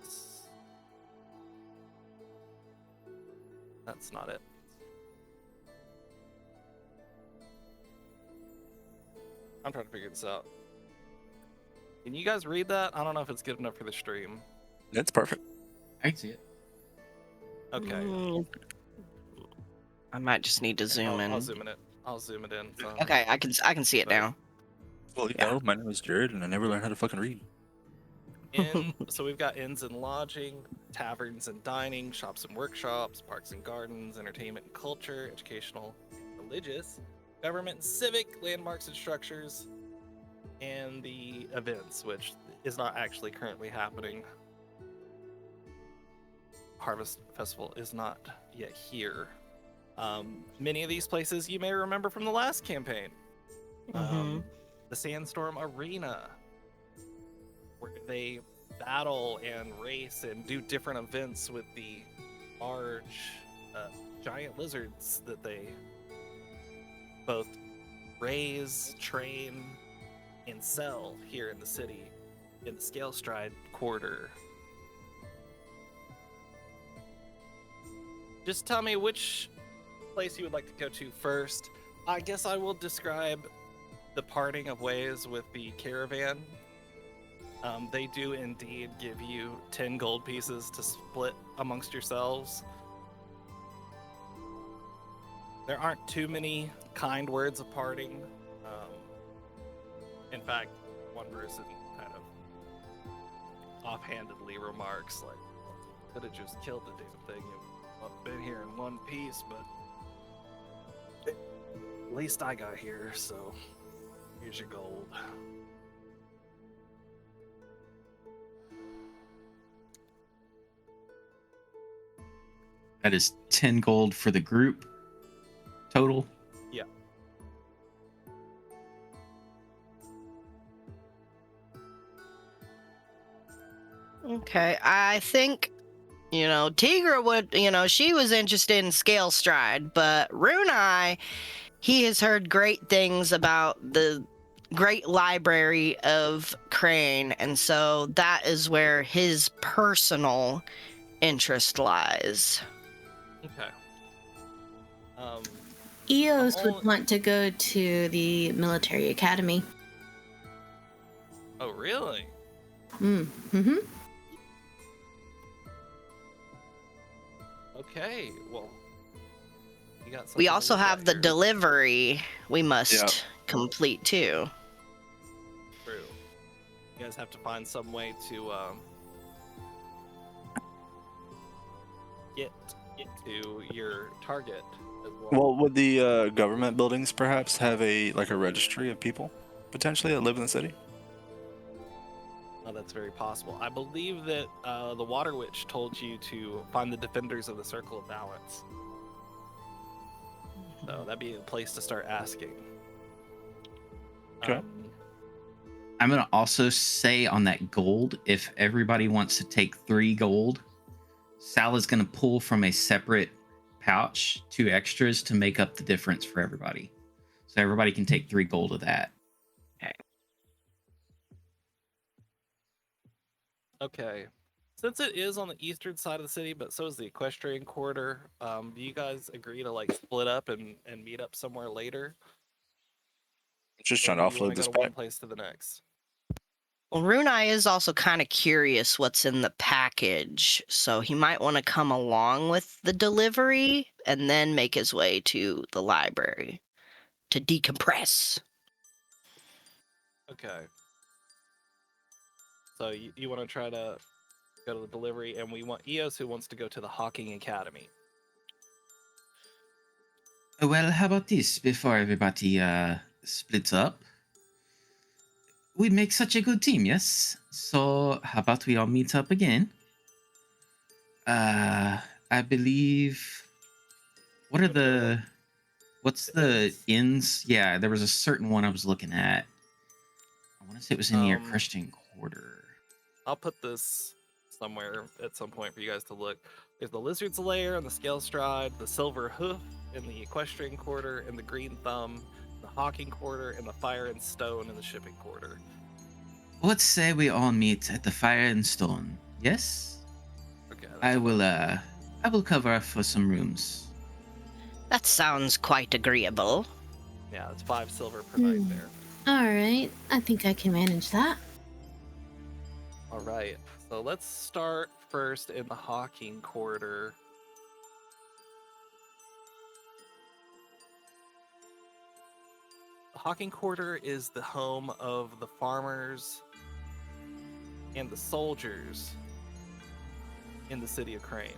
this. That's not it. I'm trying to figure this out. Can you guys read that? I don't know if it's good enough for the stream. That's perfect. I can see it. Okay. I might just need to zoom in. I'll zoom it in. So. Okay, I can see it now. Well, you Yeah. know, my name is Jared, and I never learned how to fucking read. So we've got inns and lodging, taverns and dining, shops and workshops, parks and gardens, entertainment and culture, educational, religious, government and civic, landmarks and structures, and the events, which is not actually currently happening. Harvest Festival is not yet here. Many of these places you may remember from the last campaign. The Sandstorm Arena, where they battle and race and do different events with the large giant lizards that they both raise, train, and sell here in the city in the Scale Stride Quarter. Just tell me which place you would like to go to first. I guess I will describe the parting of ways with the caravan. They do indeed give you 10 gold pieces to split amongst yourselves. There aren't too many kind words of parting. In fact, one person kind of offhandedly remarks, like, could have just killed the damn thing. I've been here in one piece, but at least I got here, so here's your gold. That is 10 gold for the group total. Yeah. Okay, I think, Tigra would, she was interested in Scale Stride, but Runai, he has heard great things about the great library of Krane, and so that is where his personal interest lies. Okay. I'm Eos would only- want to go to the military academy. Oh, really? Mm-hmm. Okay. Well, you got something We to also look have at the here. delivery we must Yeah. complete too. True. You guys have to find some way to get to your target as well. Well, would the government buildings perhaps have a registry of people potentially that live in the city? Oh, that's very possible. I believe that the Water Witch told you to find the defenders of the Circle of Balance. So that'd be a place to start asking. Okay. I'm gonna also say on that gold, if everybody wants to take 3 gold, Sal is gonna pull from a separate pouch 2 extras to make up the difference for everybody. So everybody can take 3 gold of that. Okay. Since it is on the eastern side of the city, but so is the equestrian quarter, do you guys agree to split up and meet up somewhere later? Just Or trying to do you want offload to go this to one back. place to the next? Well, Runai is also kind of curious what's in the package, so he might want to come along with the delivery and then make his way to the library to decompress. Okay. So you want to try to go to the delivery, and we want Eos who wants to go to the Hawking Academy. Well, how about this? Before everybody splits up, we make such a good team, yes? So how about we all meet up again? I believe. What are the? What's the inns? Yeah, there was a certain one I was looking at. I want to say it was in the Christian Quarter. I'll put this somewhere at some point for you guys to look. There's the Lizard's Lair and the Scale Stride, the Silver Hoof in the Equestrian Quarter, and the Green Thumb, the Hawking Quarter, and the Fire and Stone in the Shipping Quarter. Let's say we all meet at the Fire and Stone. Yes? Okay. I will cover for some rooms. That sounds quite agreeable. Yeah, it's 5 silver per night there. All right. I think I can manage that. All right. So let's start first in the Hawking Quarter. The Hawking Quarter is the home of the farmers and the soldiers in the city of Krane.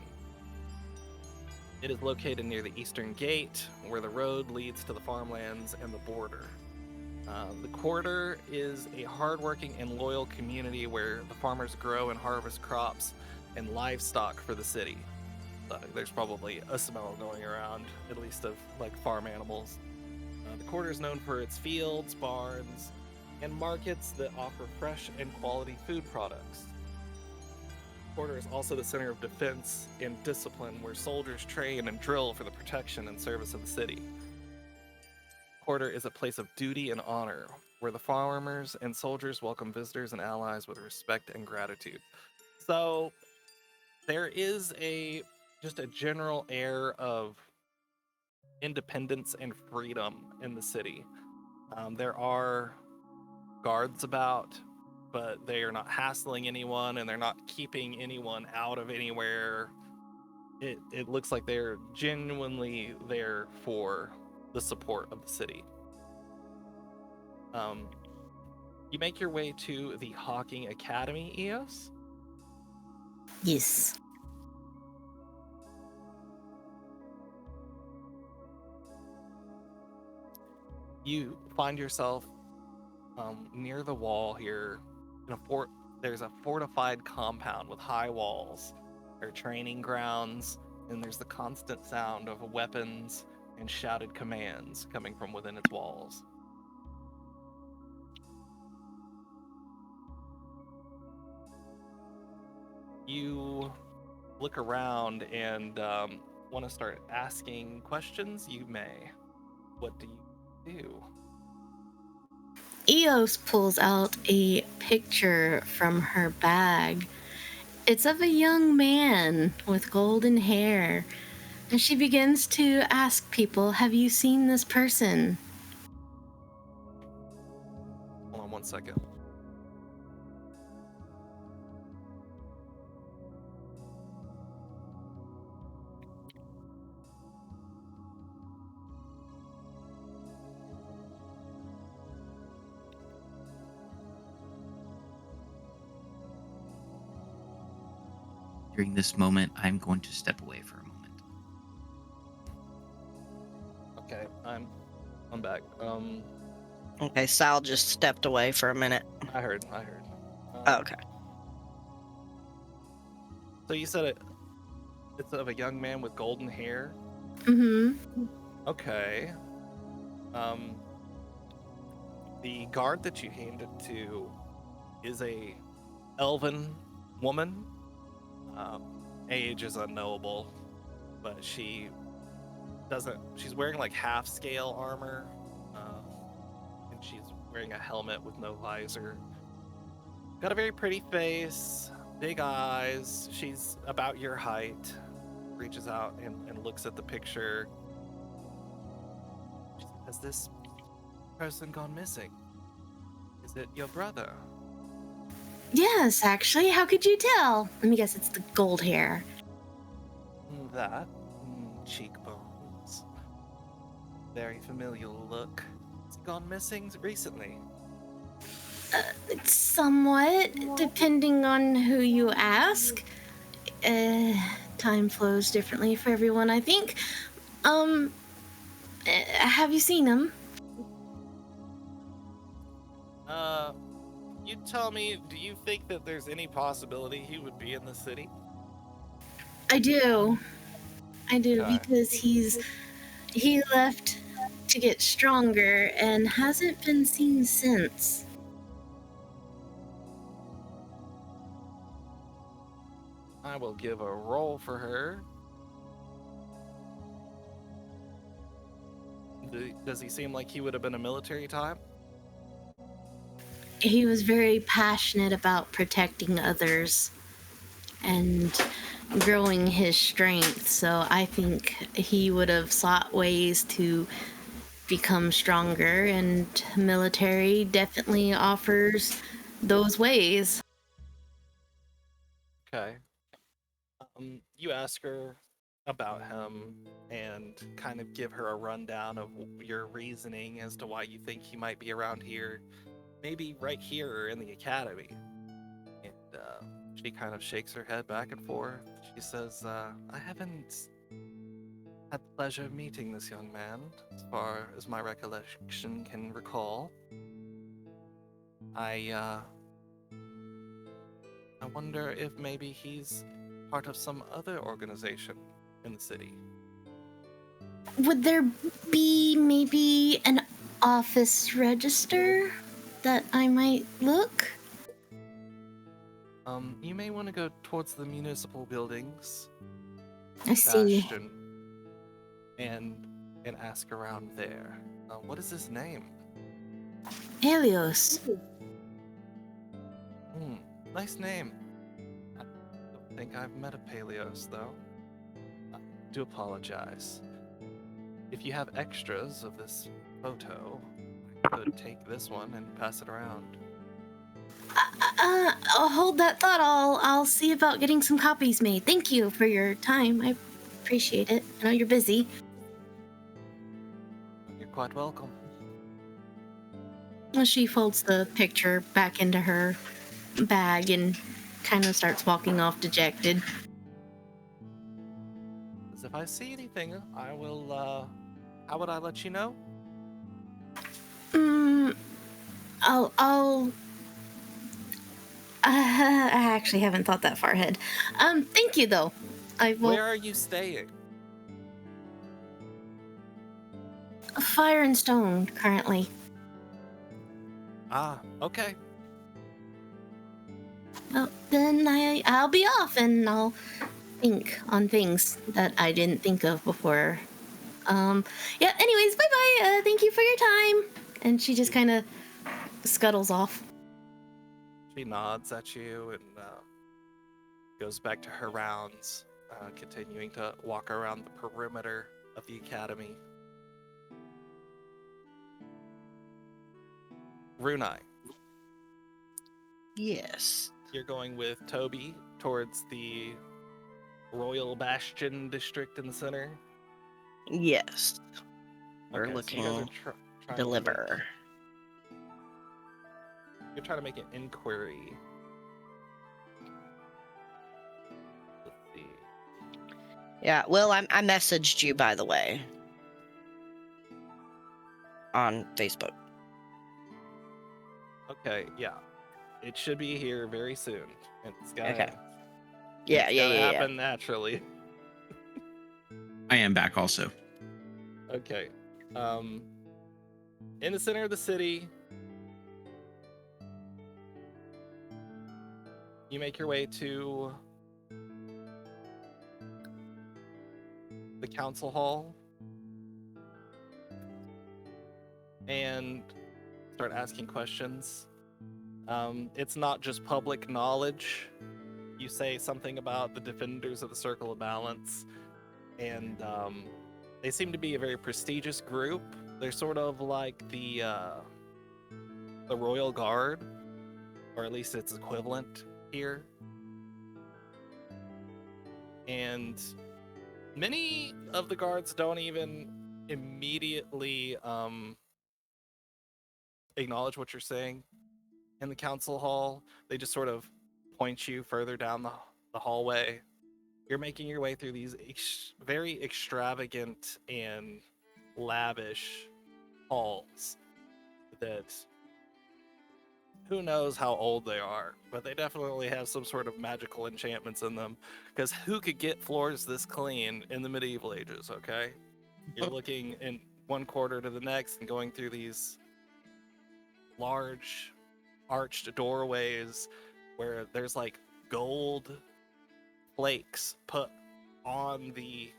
It is located near the eastern gate, where the road leads to the farmlands and the border. The quarter is a hardworking and loyal community where the farmers grow and harvest crops and livestock for the city. There's probably a smell going around, at least of farm animals. The quarter is known for its fields, barns, and markets that offer fresh and quality food products. The quarter is also the center of defense and discipline, where soldiers train and drill for the protection and service of the city. The quarter is a place of duty and honor, where the farmers and soldiers welcome visitors and allies with respect and gratitude. So there is just a general air of independence and freedom in the city. There are guards about, but they are not hassling anyone and they're not keeping anyone out of anywhere. It looks like they're genuinely there for the support of the city. You make your way to the Hawking Academy, Eos. Yes. You find yourself near the wall here in a fort. There's a fortified compound with high walls. There are training grounds, and there's the constant sound of weapons and shouted commands coming from within its walls. you look around and want to start asking questions, you may. What do you do? Eos pulls out a picture from her bag. It's of a young man with golden hair. And she begins to ask people, have you seen this person? Hold on 1 second. During this moment, I'm going to step away for a moment. Okay, I'm back. Okay, Sal just stepped away for a minute. I heard. Okay. So you said it's of a young man with golden hair. Mm-hmm. Okay. The guard that you handed to is a elven woman. Age is unknowable, but she's wearing like half scale armor, and she's wearing a helmet with no visor. Got a very pretty face, big eyes. She's about your height. Reaches out and looks at the picture. Has this person gone missing? Is it your brother? Yes, actually. How could you tell? Let me guess, it's the gold hair. That cheekbones. Very familiar look. Has he gone missing recently? Somewhat, depending on who you ask. Time flows differently for everyone, I think. Have you seen him? You tell me, do you think that there's any possibility he would be in the city? I do. Okay. Because he left to get stronger and hasn't been seen since. I will give a roll for her. Does he seem like he would have been a military type? He was very passionate about protecting others and growing his strength, so I think he would have sought ways to become stronger, and military definitely offers those ways. Okay. You ask her about him and kind of give her a rundown of your reasoning as to why you think he might be around here, maybe right here or in the academy. And she kind of shakes her head back and forth. She says, I haven't had the pleasure of meeting this young man, as far as my recollection can recall. I wonder if maybe he's part of some other organization in the city. Would there be maybe an office register that I might look? You may want to go towards the municipal buildings, I see. Bastion, and ask around there. What is his name? Helios. Nice name. I don't think I've met a Paleos, though. I do apologize. If you have extras of this photo, I could take this one and pass it around. I'll hold that thought. I'll see about getting some copies made. Thank you for your time. I appreciate it. I know you're busy. You're quite welcome. Well, she folds the picture back into her bag and kind of starts walking off dejected. As if I see anything, I will, how would I let you know? I'll I actually haven't thought that far ahead. Thank you though. I will. Where are you staying? Fire and Stone currently. Ah, okay. Well, then I'll be off and I'll think on things that I didn't think of before. Yeah, anyways, bye bye. Thank you for your time. And she just kind of scuttles off. She nods at you and goes back to her rounds, continuing to walk around the perimeter of the academy. Runai, Yes. you're going with Toby towards the Royal Bastion district in the center. Yes. We're Okay, so looking you guys are to trying deliver. you're trying to make an inquiry. Let's see. Yeah, well, I messaged you, by the way, on Facebook. Okay, yeah. It should be here very soon. It's gotta, Okay. Yeah, it's gotta happen naturally. I am back also. Okay. In the center of the city, you make your way to the council hall and start asking questions. It's not just public knowledge. You say something about the defenders of the Circle of Balance, and they seem to be a very prestigious group. They're sort of like the Royal Guard, or at least its equivalent here. And many of the guards don't even immediately acknowledge what you're saying in the council hall. They just sort of point you further down the hallway. You're making your way through these very extravagant and lavish halls that who knows how old they are, but they definitely have some sort of magical enchantments in them, because who could get floors this clean in the medieval ages? Okay, you're looking in one quarter to the next and going through these large arched doorways where there's like gold flakes put on the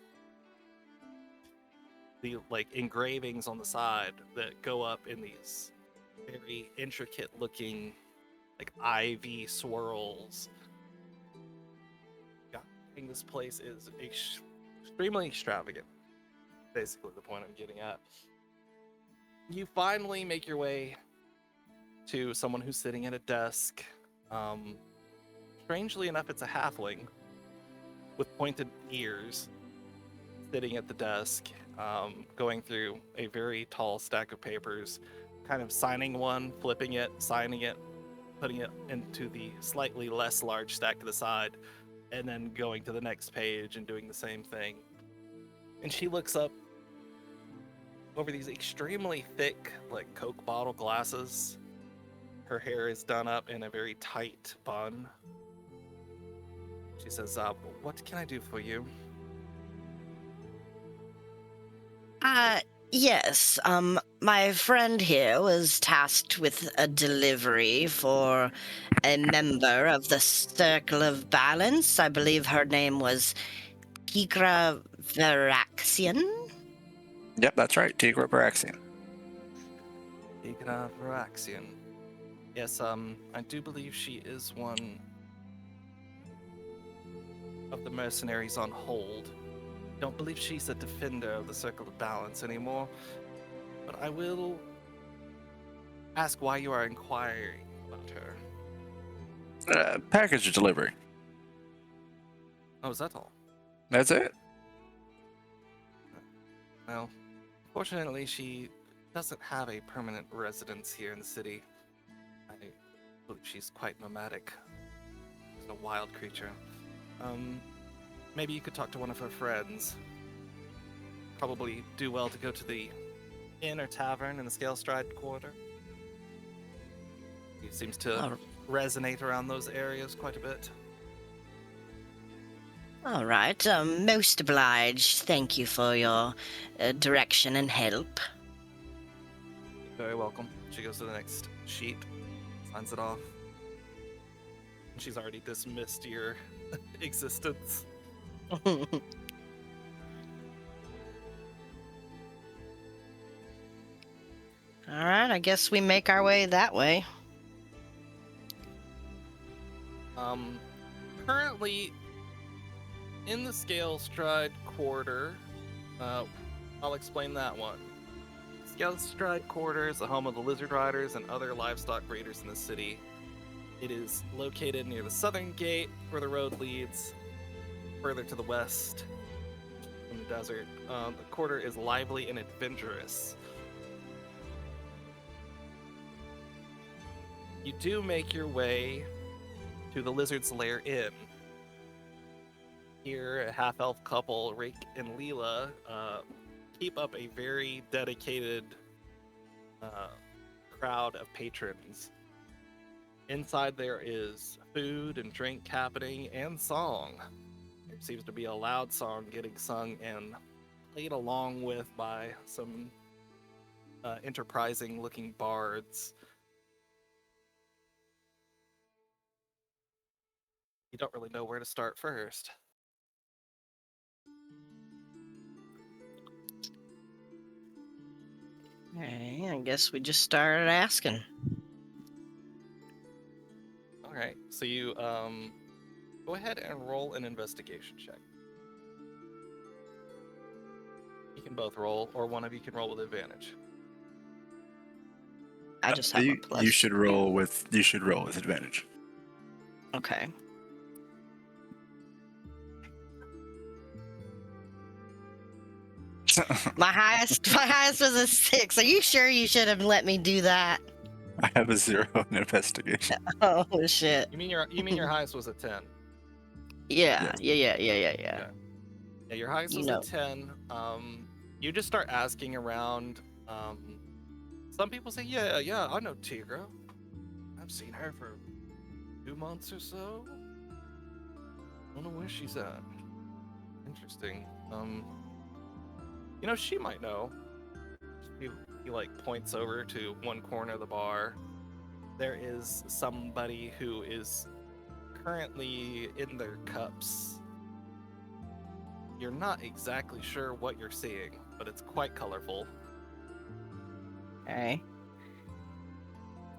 like engravings on the side that go up in these very intricate looking like ivy swirls. God dang, this place is extremely extravagant. Basically the point I'm getting at. You finally make your way to someone who's sitting at a desk. Strangely enough, it's a halfling with pointed ears sitting at the desk, going through a very tall stack of papers, kind of signing one, flipping it, signing it, putting it into the slightly less large stack to the side, and then going to the next page and doing the same thing. And she looks up over these extremely thick, like Coke bottle glasses. Her hair is done up in a very tight bun. She says, what can I do for you? Yes, my friend here was tasked with a delivery for a member of the Circle of Balance. I believe her name was Tigra Veraxian. Yep, that's right. Tigra Baraxian. Igna Varaxian. Yes, I do believe she is one of the mercenaries on hold. Don't believe she's a defender of the Circle of Balance anymore, but I will ask why you are inquiring about her. Package delivery. Oh, is that all? That's it. Well, fortunately, she doesn't have a permanent residence here in the city. I believe she's quite nomadic. She's a wild creature. Maybe you could talk to one of her friends. Probably do well to go to the inn or tavern in the Scale Stride Quarter. He seems to resonate around those areas quite a bit. All right, most obliged. Thank you for your direction and help. Very welcome. She goes to the next sheet, signs it off. She's already dismissed your existence. All right, I guess we make our way that way. Currently in the Scale Stride Quarter, I'll explain that one. Scale Stride Quarter is the home of the Lizard Riders and other livestock breeders in the city. It is located near the southern gate where the road leads further to the west in the desert. The quarter is lively and adventurous. You do make your way to the Lizard's Lair Inn. Here, a half-elf couple, Rick and Leela, keep up a very dedicated crowd of patrons. Inside there is food and drink happening and song. There seems to be a loud song getting sung and played along with by some enterprising-looking bards. You don't really know where to start first. Okay, I guess we just started asking. All right, so you go ahead and roll an investigation check. You can both roll, or one of you can roll with advantage. I just have a plus. You should roll with advantage. Okay. My highest was a 6. Are you sure you should have let me do that? I have a 0 in investigation. Oh shit. You mean your highest was a 10? Yeah. Yes. Yeah. Yeah, your highest You was know. a 10. You just start asking around. Some people say, yeah, I know Tigra. I've seen her for 2 months or so. Don't know where she's at. Interesting. She might know. He like points over to one corner of the bar. There is somebody who is currently in their cups. You're not exactly sure what you're seeing, but it's quite colorful. Okay.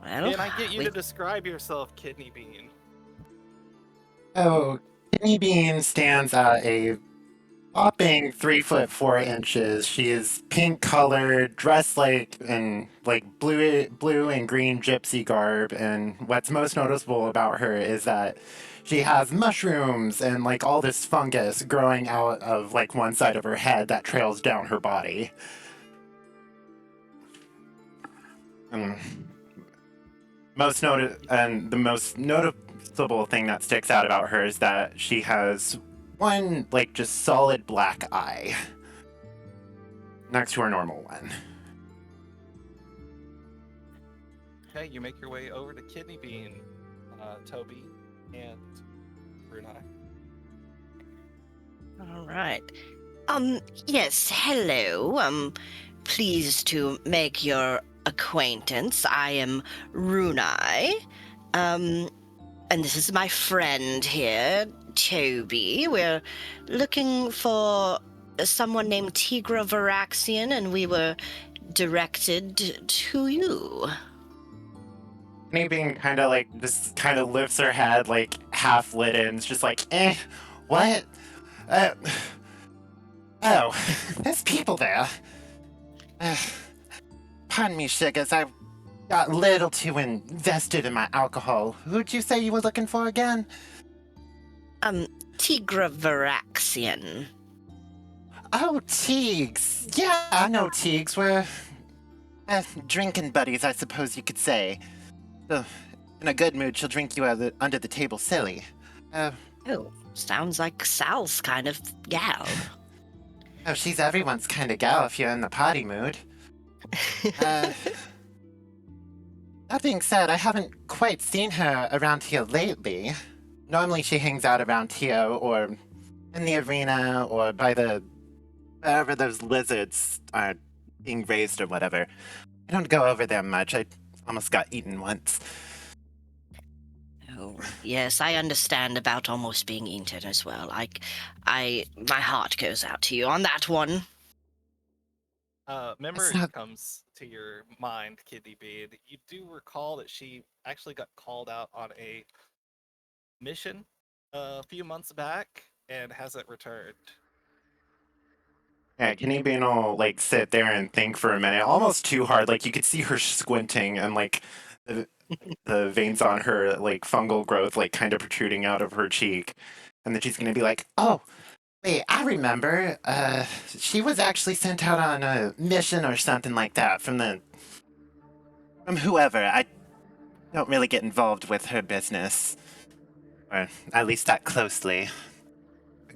Well, Can I get you to describe yourself, Kidney Bean? Oh, Kidney Bean stands at a whopping 3 foot 4 inches. She is pink colored, dressed in blue and green gypsy garb. And what's most noticeable about her is that she has mushrooms and like all this fungus growing out of like one side of her head that trails down her body. The most noticeable thing that sticks out about her is that she has one, like, just solid black eye next to her normal one. Okay, you make your way over to Kidney Bean, Toby, and Brunei. All right. Yes, hello. I'm pleased to make your acquaintance. I am Runai. And this is my friend here, Toby. We're looking for someone named Tigra Varaxian, and we were directed to you. Kidney Bean kind of lifts her head, like, half lit in. It's just like, what? Oh, there's people there. Pardon me, Sugars, I got a little too invested in my alcohol. Who'd you say you were looking for again? Tigra Varaxian. Oh, Teagues. Yeah, I know Teagues. We're drinking buddies, I suppose you could say. So, in a good mood, she'll drink you under the table silly. Oh, sounds like Sal's kind of gal. Oh, she's everyone's kind of gal if you're in the party mood. That being said, I haven't quite seen her around here lately. Normally she hangs out around here, or in the arena, or by wherever those lizards are being raised or whatever. I don't go over there much. I almost got eaten once. Oh, yes, I understand about almost being eaten as well. My heart goes out to you on that one. Memory not- comes to your mind, Kidney Bean. You do recall that she actually got called out on a mission a few months back and hasn't returned. Yeah, Kenny Bean will like sit there and think for a minute, almost too hard. Like you could see her squinting and like the veins on her like fungal growth like kind of protruding out of her cheek. And then she's gonna be like, "Oh, wait, I remember. She was actually sent out on a mission or something like that from whoever. I don't really get involved with her business, or at least that closely.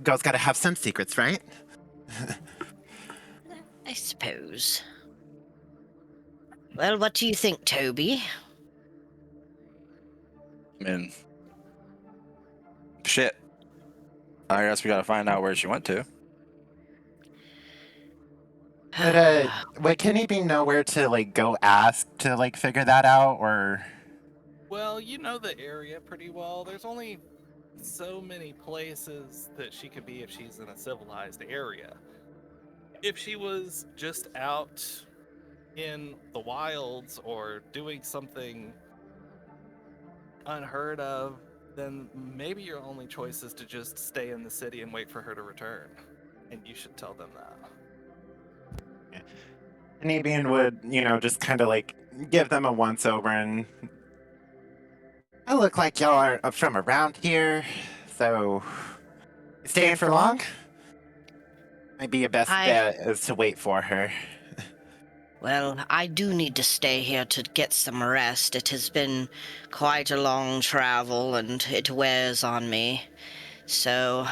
Girl's got to have some secrets, right?" I suppose. Well, what do you think, Toby? I mean, shit. I guess we gotta find out where she went to. But would Kenny Bean know where to like go ask to like figure that out, or? Well, you know the area pretty well. There's only so many places that she could be if she's in a civilized area. If she was just out in the wilds or doing something unheard of, then maybe your only choice is to just stay in the city and wait for her to return. And you should tell them that. Kenny Bean would, just kind of like give them a once over and. I look like y'all are from around here, so. Staying for long? Might be your best bet is to wait for her. Well, I do need to stay here to get some rest. It has been quite a long travel and it wears on me. So,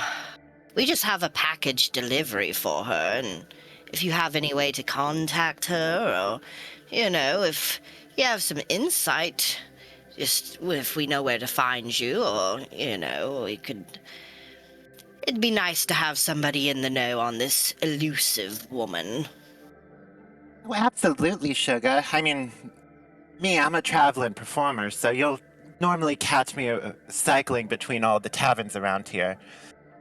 we just have a package delivery for her, and if you have any way to contact her, or, if you have some insight, just if we know where to find you, or, we could. It'd be nice to have somebody in the know on this elusive woman. Oh, absolutely, Sugar. I mean, I'm a traveling performer, so you'll normally catch me cycling between all the taverns around here.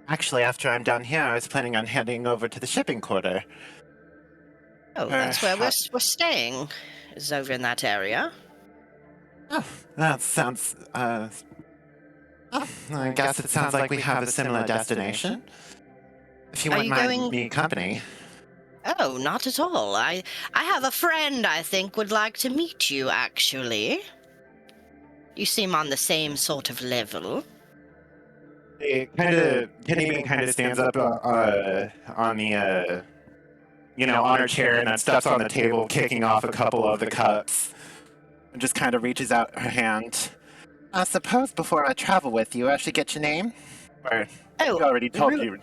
Actually, after I'm done here, I was planning on heading over to the shipping quarter. Oh, that's where we're staying, is over in that area. Oh, that sounds, I guess it sounds like we have a similar destination. If you Are wouldn't you mind going- me company. Oh, not at all. I have a friend I think would like to meet you, actually. You seem on the same sort of level. Kenny Bean kind of stands up on the, on her chair and then steps on the table, kicking off a couple of the cups, and just kind of reaches out her hand. I suppose before I travel with you, I should get your name? Or you already told you.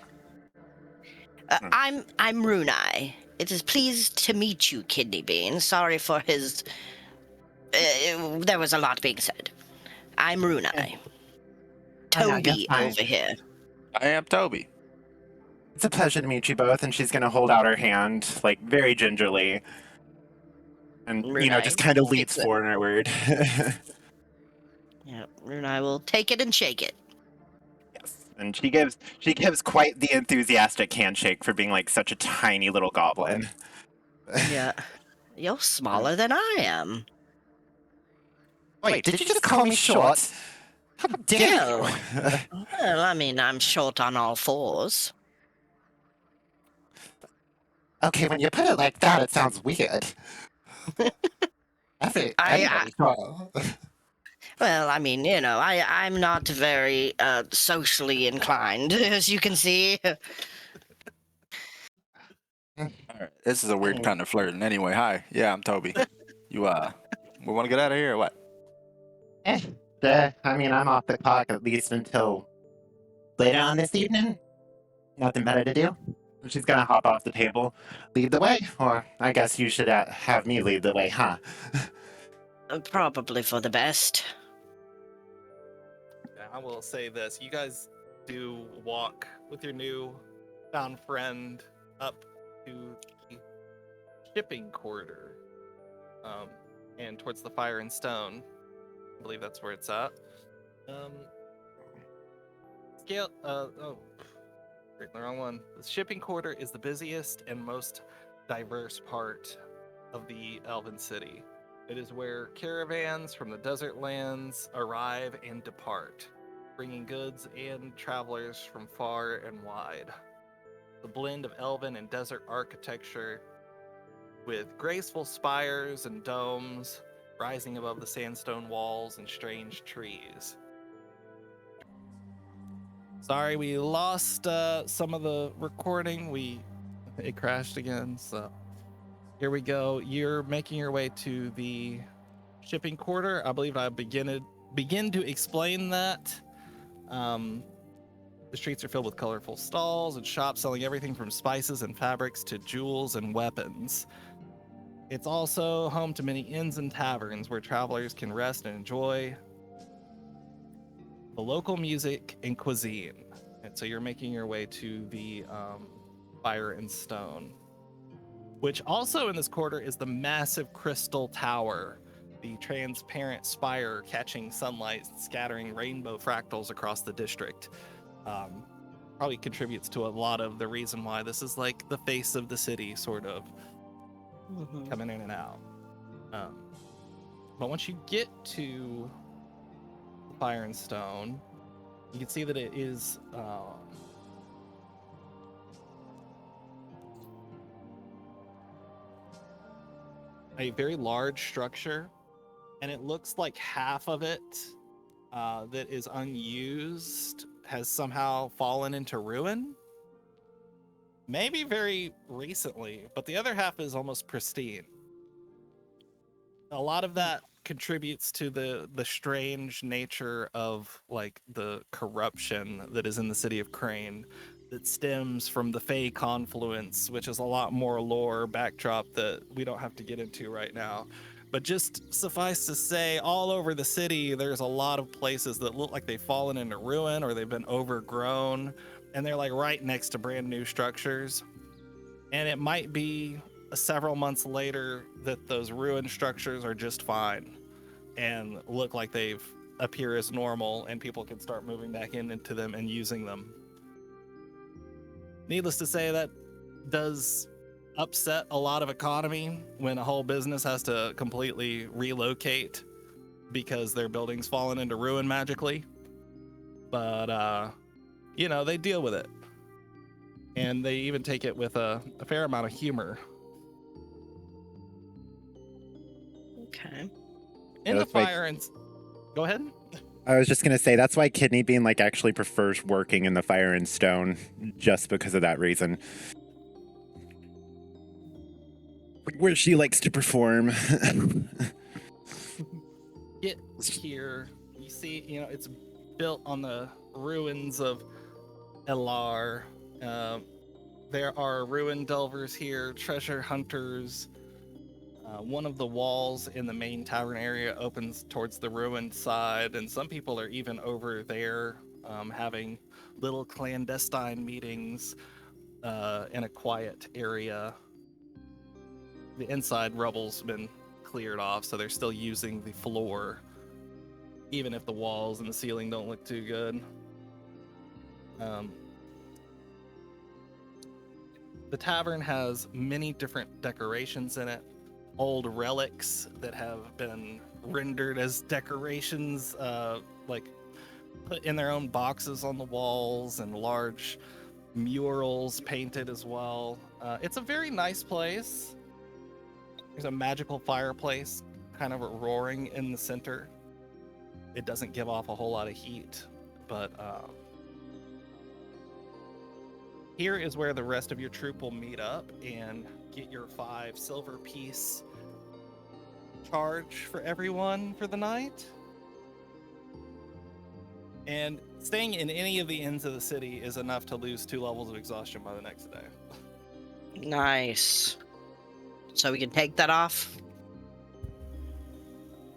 I'm Runai. It is pleased to meet you, Kidney Bean. Sorry for his... there was a lot being said. I'm Runai. Toby over here. I am Toby. It's a pleasure to meet you both, and she's gonna hold out her hand, like, very gingerly. And, just kind of leads forward. Yeah, Runai will take it and shake it. Yes. And she gives quite the enthusiastic handshake for being, like, such a tiny little goblin. Yeah. You're smaller than I am. Wait, did you just call me short? How dare you? Well, I mean, I'm short on all fours. Okay, when you put it like that, it sounds weird. Everybody's short. Well, I mean, I'm not very socially inclined, as you can see. All right, this is a weird kind of flirting. Anyway, hi. Yeah, I'm Toby. You we want to get out of here or what? I mean, I'm off the clock at least until later on this evening. Nothing better to do. She's gonna hop off the table, lead the way, or I guess you should have me lead the way, huh? Probably for the best. I will say this: you guys do walk with your new found friend up to the shipping quarter, and towards the Fire and Stone. I believe that's where it's at. Um, scale. Oh, right, the wrong one. The shipping quarter is the busiest and most diverse part of the Elven city. It is where caravans from the desert lands arrive and depart, bringing goods and travelers from far and wide. The blend of elven and desert architecture with graceful spires and domes rising above the sandstone walls and strange trees. Sorry, we lost some of the recording. It crashed again, so here we go. You're making your way to the shipping quarter. I believe I begin to explain that. The streets are filled with colorful stalls and shops selling everything from spices and fabrics to jewels and weapons. It's also home to many inns and taverns where travelers can rest and enjoy the local music and cuisine. And so you're making your way to the Fire and Stone, which also in this quarter is the massive crystal tower, the transparent spire catching sunlight, scattering rainbow fractals across the district. Probably contributes to a lot of the reason why this is like the face of the city, sort of coming in and out. But once you get to Fire and Stone, you can see that it is a very large structure, and it looks like half of it that is unused has somehow fallen into ruin. Maybe very recently, but the other half is almost pristine. A lot of that contributes to the strange nature of like the corruption that is in the city of Krane, that stems from the Fey confluence, which is a lot more lore backdrop that we don't have to get into right now. But just suffice to say, all over the city, there's a lot of places that look like they've fallen into ruin or they've been overgrown, and they're like right next to brand new structures. And it might be several months later that those ruined structures are just fine and look like they've appear as normal, and people can start moving back into them and using them. Needless to say, that does upset a lot of economy when a whole business has to completely relocate because their building's fallen into ruin magically. But they deal with it, and they even take it with a fair amount of humor. Okay. In the that's like- fire and go ahead. I was just gonna say that's why Kidney Bean like actually prefers working in the Fire and Stone, just because of that reason. Where she likes to perform. Get here, you see, it's built on the ruins of Elar. There are ruin delvers here, treasure hunters. One of the walls in the main tavern area opens towards the ruined side, and some people are even over there having little clandestine meetings in a quiet area. The inside rubble's been cleared off, so they're still using the floor, even if the walls and the ceiling don't look too good. The tavern has many different decorations in it. Old relics that have been rendered as decorations, like put in their own boxes on the walls, and large murals painted as well. It's a very nice place. There's a magical fireplace kind of roaring in the center. It doesn't give off a whole lot of heat, but here is where the rest of your troop will meet up and get your 5 silver piece charge for everyone for the night. And staying in any of the inns of the city is enough to lose 2 levels of exhaustion by the next day. Nice. So we can take that off?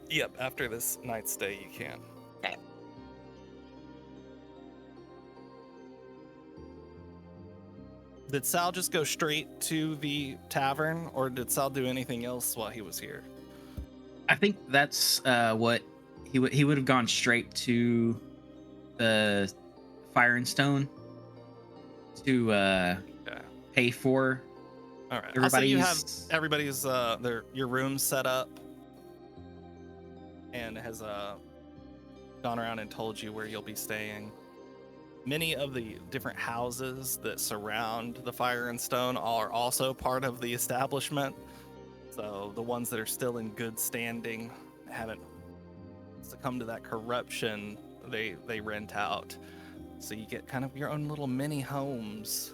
Yep, after this night's stay, you can. Okay. Did Sal just go straight to the tavern, or did Sal do anything else while he was here? I think that's what he would have gone straight to the Fire and Stone to Okay. pay for All right. Also, you have everybody's. everybody's your room set up, and has gone around and told you where you'll be staying. Many of the different houses that surround the Fire and Stone are also part of the establishment. So the ones that are still in good standing, haven't succumbed to that corruption, they rent out. So you get kind of your own little mini homes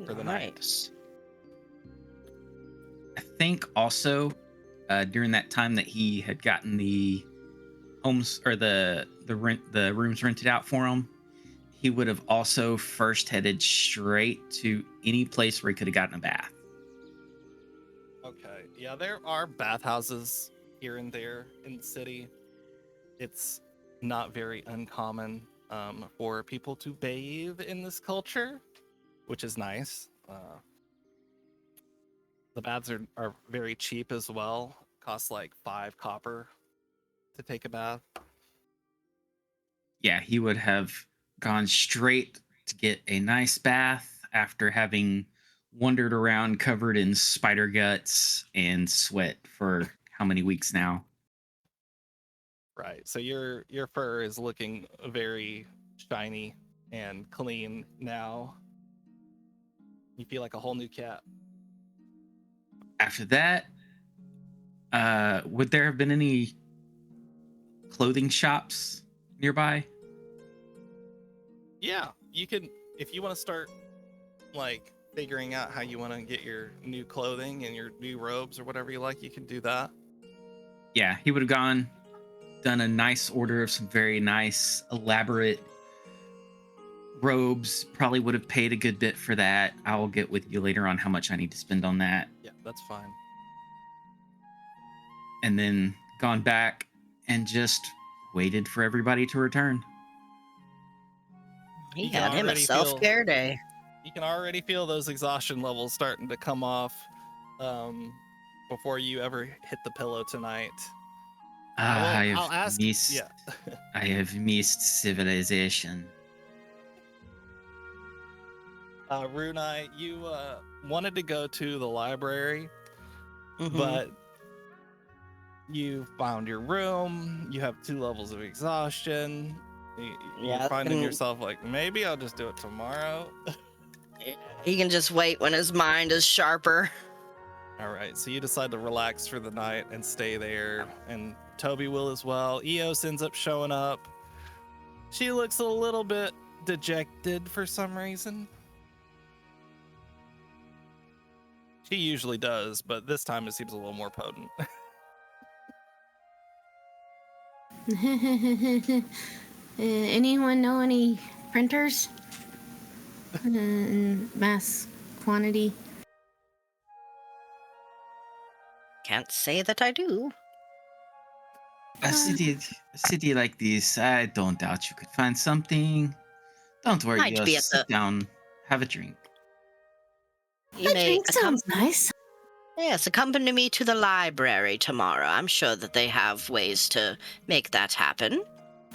for the night. Nice. I think also during that time that he had gotten the homes or the rooms rented out for him, he would have also first headed straight to any place where he could have gotten a bath. Okay. Yeah, there are bathhouses here and there in the city. It's not very uncommon for people to bathe in this culture, which is nice. The baths are very cheap as well. Cost like 5 copper to take a bath. Yeah, he would have gone straight to get a nice bath after having wandered around covered in spider guts and sweat for how many weeks now? Right. So your fur is looking very shiny and clean now. You feel like a whole new cat. After that, would there have been any clothing shops nearby? Yeah, you can, if you want to start like figuring out how you want to get your new clothing and your new robes or whatever you like, you can do that. Yeah, he would have done a nice order of some very nice, elaborate robes. Probably would have paid a good bit for that. I'll get with you later on how much I need to spend on that. Yeah, that's fine. And then gone back and just waited for everybody to return. He You can had him a already self-care day. You can already feel those exhaustion levels starting to come off before you ever hit the pillow tonight. I'll ask. Yeah. I have missed civilization. Runai, you wanted to go to the library, Mhm. but you found your room. You have 2 levels of exhaustion. Yeah, You're finding and- yourself like, maybe I'll just do it tomorrow. He can just wait when his mind is sharper. All right, so you decide to relax for the night and stay there, and Toby will as well. Eos ends up showing up. She looks a little bit dejected for some reason. She usually does, but this time it seems a little more potent. Anyone know any printers in mass quantity? Can't say that I do. A city like this, I don't doubt you could find something. Don't worry, Might be just at sit down, have a drink. You A may drink sounds nice. Yes, accompany me to the library tomorrow. I'm sure that they have ways to make that happen.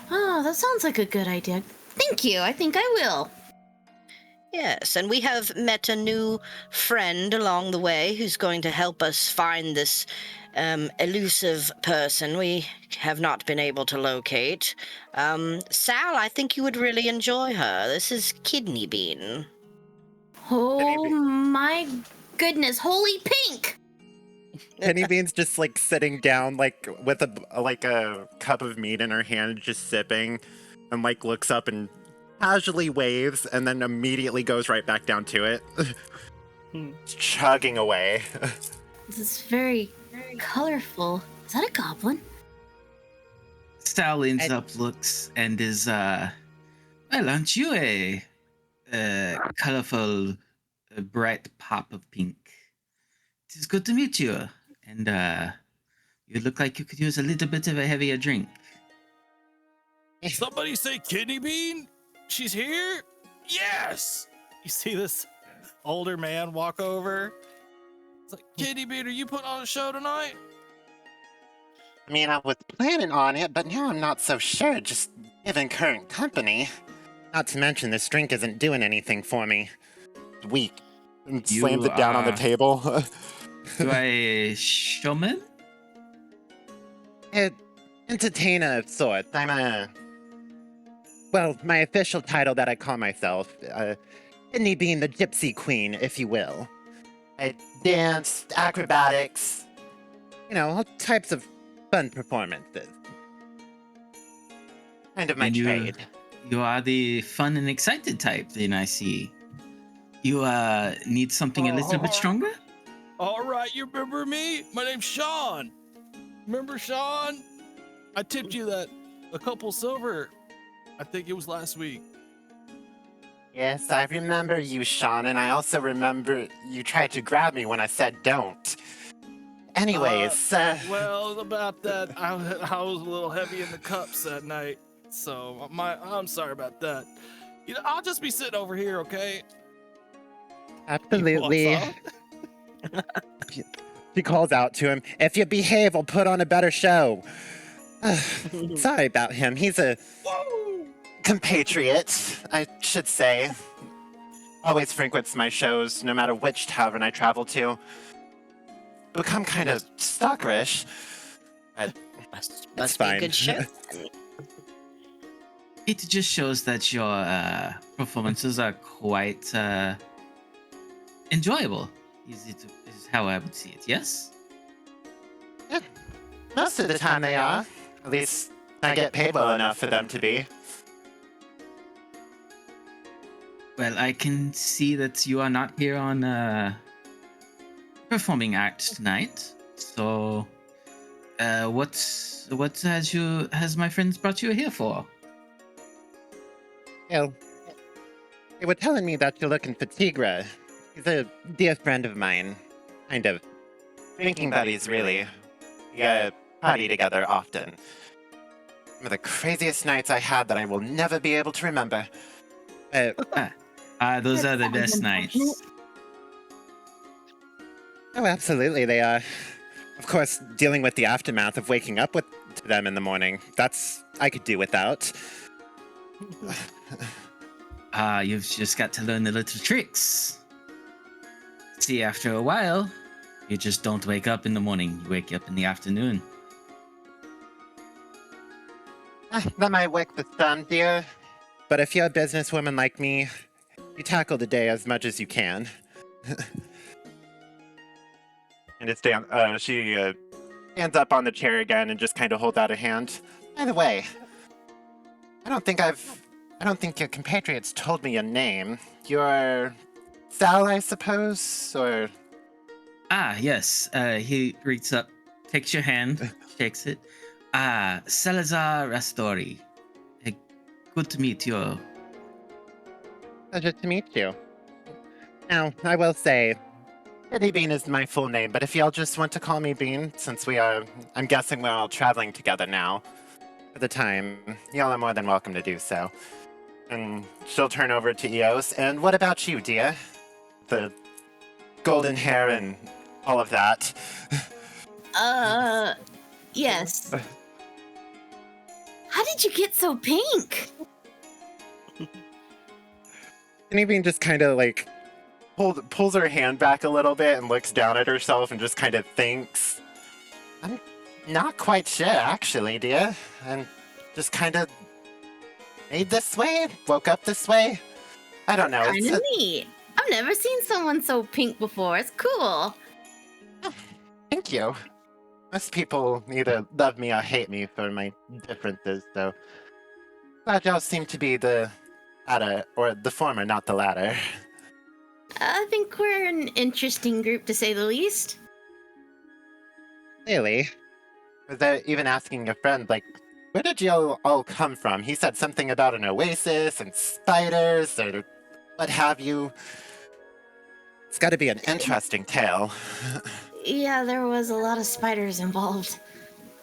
Oh, that sounds like a good idea. Thank you. I think I will. Yes, and we have met a new friend along the way who's going to help us find this elusive person we have not been able to locate. Sal, I think you would really enjoy her. This is Kidney Bean. Oh my goodness, holy pink! Penny Bean's just like sitting down, like with a cup of meat in her hand, just sipping, and like looks up and casually waves, and then immediately goes right back down to it, chugging away. This is very colorful. Is that a goblin? Sal ends up, looks, and is, well, aren't you a colorful, bright pop of pink? It is good to meet you. And you look like you could use a little bit of a heavier drink. Somebody say Kidney Bean? She's here? Yes! You see this older man walk over. It's like, Kidney Bean, are you putting on a show tonight? I mean, I was planning on it, but now I'm not so sure, just given current company. Not to mention, this drink isn't doing anything for me. Weak. And You slams it down on the are- table. You are a showman? Entertainer of sorts. I'm a... Well, my official title that I call myself, Sydney being the Gypsy Queen, if you will. I dance, acrobatics, all types of fun performances. Kind of my And trade. You are the fun and excited type, then I see. You need something a little bit stronger? All right, you remember me? My name's Sean. Remember Sean? I tipped you a couple silver. I think it was last week. Yes, I remember you, Sean, and I also remember you tried to grab me when I said don't. Anyways, Well, about that, I was a little heavy in the cups that night, so I'm sorry about that. I'll just be sitting over here, okay? absolutely. Walks She calls out to him, "If you behave, I'll put on a better show." Sorry about him. He's a compatriot, I should say. Always frequents my shows, no matter which tavern I travel to. Become kind of stalkerish. Must be a good show. It just shows that your performances are quite enjoyable. Is how I would see it, yes? Most of the time they are. At least I get paid well enough for them to be. Well, I can see that you are not here on performing act tonight. So, what has my friends brought you here for? Well, they were telling me that you're looking for Tigra. He's a dear friend of mine. Kind of. Drinking buddies, really. We party together often. Some of the craziest nights I had that I will never be able to remember. Those are the best nights. Oh, absolutely, they are. Of course, dealing with the aftermath of waking up with them in the morning, that's I could do without. You've just got to learn the little tricks. See, after a while, you just don't wake up in the morning. You wake up in the afternoon. That might work for some, dear. But if you're a businesswoman like me, you tackle the day as much as you can. And it's down. She stands up on the chair again and just kind of holds out a hand. By the way, I don't think your compatriots told me your name. You're Sal, I suppose, or Yes. He reaches up, takes your hand, shakes it. Salazar Rastori. Good to meet you. pleasure to meet you. Now, I will say, Eddie Bean is my full name, but if y'all just want to call me Bean, since I'm guessing we're all traveling together now for the time, y'all are more than welcome to do so. And she'll turn over to Eos. And what about you, dear? The golden hair and all of that. Yes. How did you get so pink? Eddie Bean just kind of like pulls her hand back a little bit and looks down at herself and just kind of thinks. I'm not quite sure, actually, dear. I'm just kind of made this way, woke up this way. I don't know. Kind of neat. I've never seen someone so pink before. It's cool. Thank you. Most people either love me or hate me for my differences, so glad y'all seem to be the latter, or the former, not the latter. I think we're an interesting group, to say the least. Really? Was that even asking a friend, like, where did you all come from? He said something about an oasis and spiders or what have you. It's got to be an interesting tale. Yeah, there was a lot of spiders involved.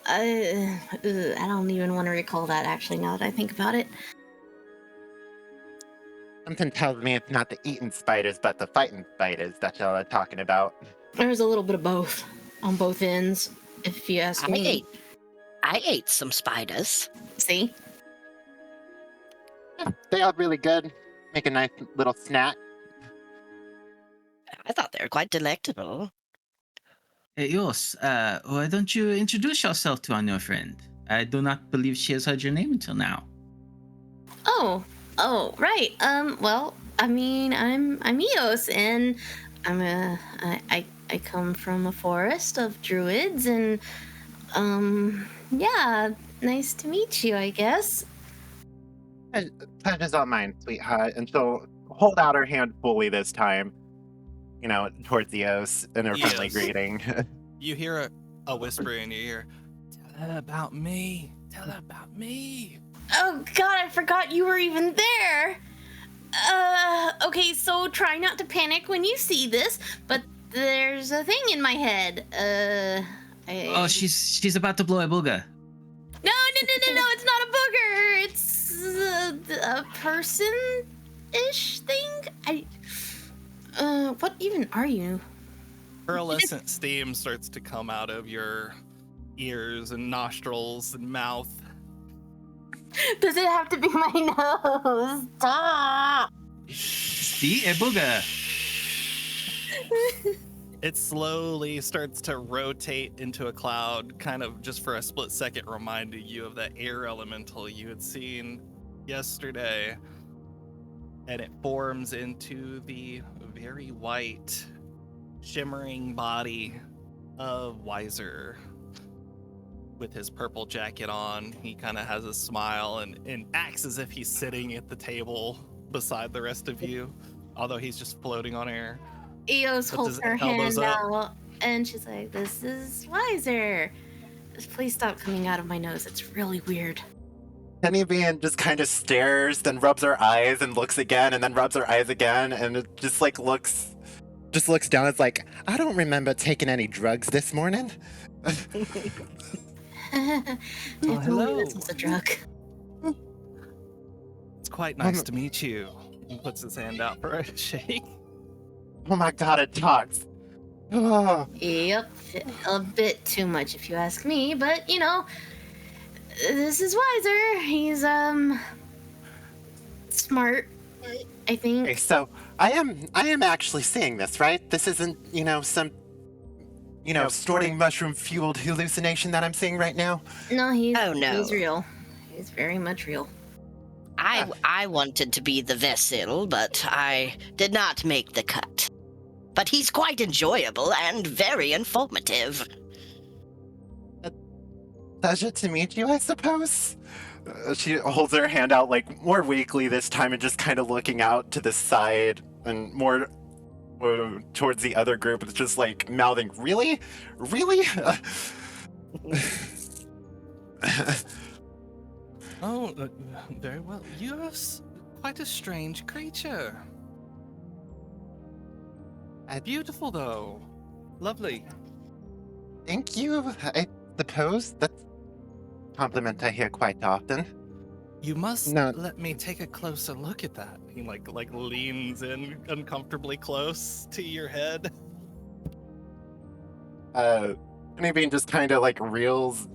I don't even want to recall that, actually, now that I think about it. Something tells me it's not the eating spiders, but the fighting spiders that y'all are talking about. There was a little bit of both on both ends, if you ask me. I ate some spiders. See? They are really good. Make a nice little snack. I thought they were quite delectable. Hey, Yos, why don't you introduce yourself to our new friend? I do not believe she has heard your name until now. Oh, right. Well, I mean, I'm Eos, and I come from a forest of druids, and yeah, nice to meet you, I guess. Pleasure's all mine, sweetheart. And she'll hold out her hand fully this time, towards Eos in her friendly Eos. greeting. You hear a whisper in your ear. Tell her about me. Tell her about me. Oh God, I forgot you were even there. Okay, so try not to panic when you see this, but there's a thing in my head. Oh, she's about to blow a booger. No, it's not a booger. It's a person-ish thing. What even are you? Pearlescent steam starts to come out of your ears and nostrils and mouth. Does it have to be my nose? Stop! See, a booger. It slowly starts to rotate into a cloud, kind of just for a split second, reminding you of that air elemental you had seen yesterday. And it forms into the very white, shimmering body of Wiser. With his purple jacket on, he kind of has a smile and acts as if he's sitting at the table beside the rest of you, although he's just floating on air. Eos Puts holds his her hand elbows up. out, and she's like, "This is Wiser. Please stop coming out of my nose. It's really weird." Honeybean just kind of stares, then rubs her eyes and looks again, and then rubs her eyes again, and it just looks down. It's like, I don't remember taking any drugs this morning. If only hello. this was a drug. It's quite nice to meet you. He puts his hand out for a shake. Oh my god, it talks. Oh, Yep, a bit too much if you ask me, but this is Wiser. He's smart, I think. okay, so I am actually seeing this, right? This isn't, some snorting mushroom fueled hallucination that I'm seeing right now. No, he's Oh, no. he's real. He's very much real. I wanted to be the vessel, but I did not make the cut. But he's quite enjoyable and very informative. Pleasure to meet you, I suppose. She holds her hand out more weakly this time and just kind of looking out to the side and more towards the other group. It's just mouthing, really? Really? Oh, very well. You're quite a strange creature. Beautiful, though. Lovely. Thank you. I suppose that's a compliment I hear quite often. You must No. let me take a closer look at that. He leans in uncomfortably close to your head. Honeybean just kind of reels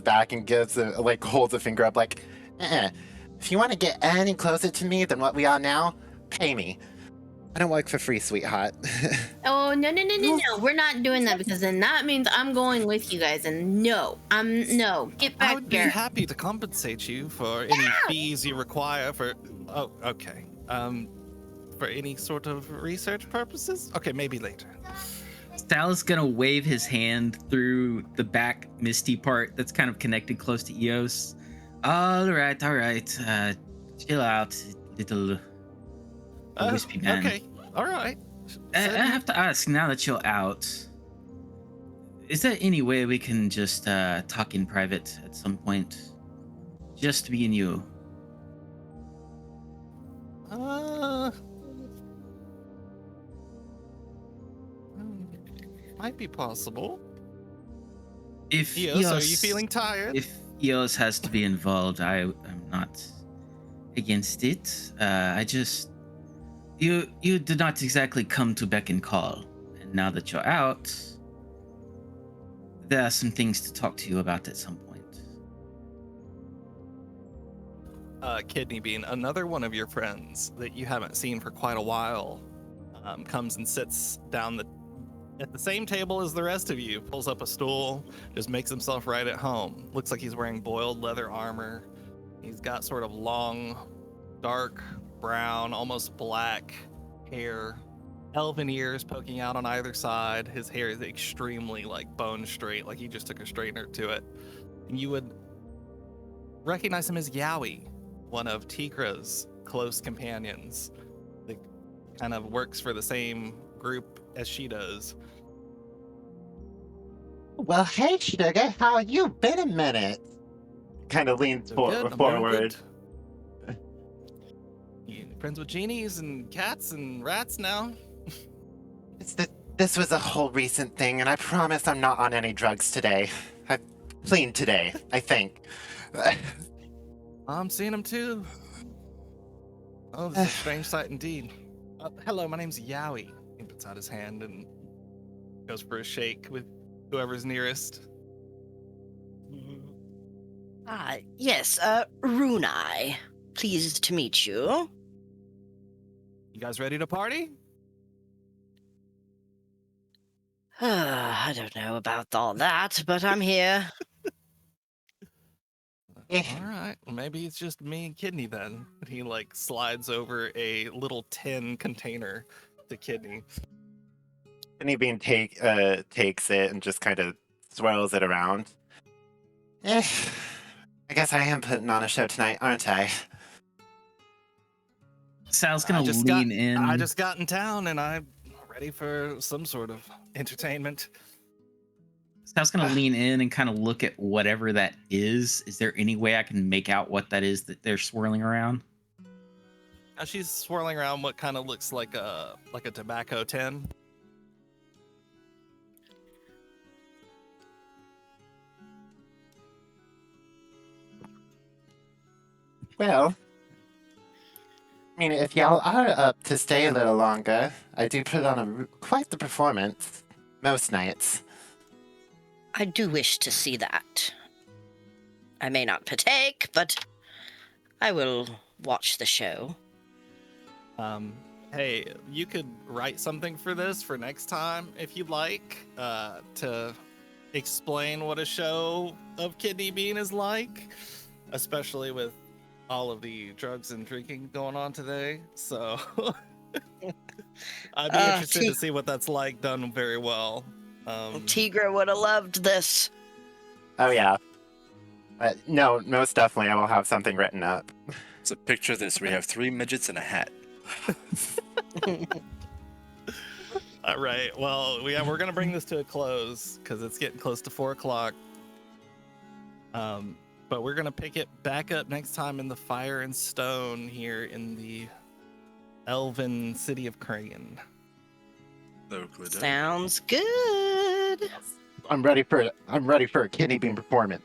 back and gives holds a finger up if you want to get any closer to me than what we are now, pay me. I don't work for free, sweetheart. Oh, no. We're not doing that because then that means I'm going with you guys. And no, get I back would be here. happy to compensate you for any fees you require for. Oh, okay. For any sort of research purposes? Okay, maybe later. Sal is gonna wave his hand through the back misty part that's kind of connected close to Eos. All right. Chill out, little wispy man. Okay, all right. I have to ask, now that you're out, is there any way we can just talk in private at some point? Just me and you. Might be possible. If Eos, are you feeling tired? If Eos has to be involved, I am not against it. You did not exactly come to beck and call, and now that you're out, there are some things to talk to you about at some point. Kidney Bean, another one of your friends that you haven't seen for quite a while, comes and sits down at the same table as the rest of you, pulls up a stool, just makes himself right at home. Looks like he's wearing boiled leather armor. He's got sort of long, dark brown, almost black hair, elven ears poking out on either side. His hair is extremely like bone straight, like he just took a straightener to it. And you would recognize him as Yowie, one of Tikra's close companions. That kind of works for the same group as she does. Well, hey, sugar, how you? Been a minute. Kind of leans So good, I'm doing forward. good. You friends with genies and cats and rats now? This was a whole recent thing, and I promise I'm not on any drugs today. I cleaned today, I think. I'm seeing him too. Oh, this is a strange sight indeed. Hello, my name's Yowie. He puts out his hand and goes for a shake with whoever's nearest. Yes, Runai. Pleased to meet you. You guys ready to party? I don't know about all that, but I'm here. All right. Well, maybe it's just me and Kidney then. He like slides over a little tin container to Kidney. Kidney Bean takes it and just kind of swirls it around. I guess I am putting on a show tonight, aren't I? Sal's gonna lean in. I just got in town and I'm ready for some sort of entertainment. Sal's gonna lean in and kind of look at whatever that is. Is there any way I can make out what that is that they're swirling around? Now she's swirling around what kind of looks like a tobacco tin. Well, I mean, if y'all are up to stay a little longer, I do put on quite the performance most nights. I do wish to see that. I may not partake, but I will watch the show. Hey, you could write something for this for next time if you'd like, to explain what a show of Kidney Bean is like, especially with all of the drugs and drinking going on today. So I'd be interested to see what that's like done very well. Tigra would have loved this. Oh, yeah. No, most definitely I will have something written up. So picture this: we have 3 midgets and a hat. All right. Well, we're gonna bring this to a close because it's getting close to 4:00. But we're gonna pick it back up next time in the Fire and Stone here in the elven city of Krane. Sounds good. I'm ready for a Kidney Bean performance.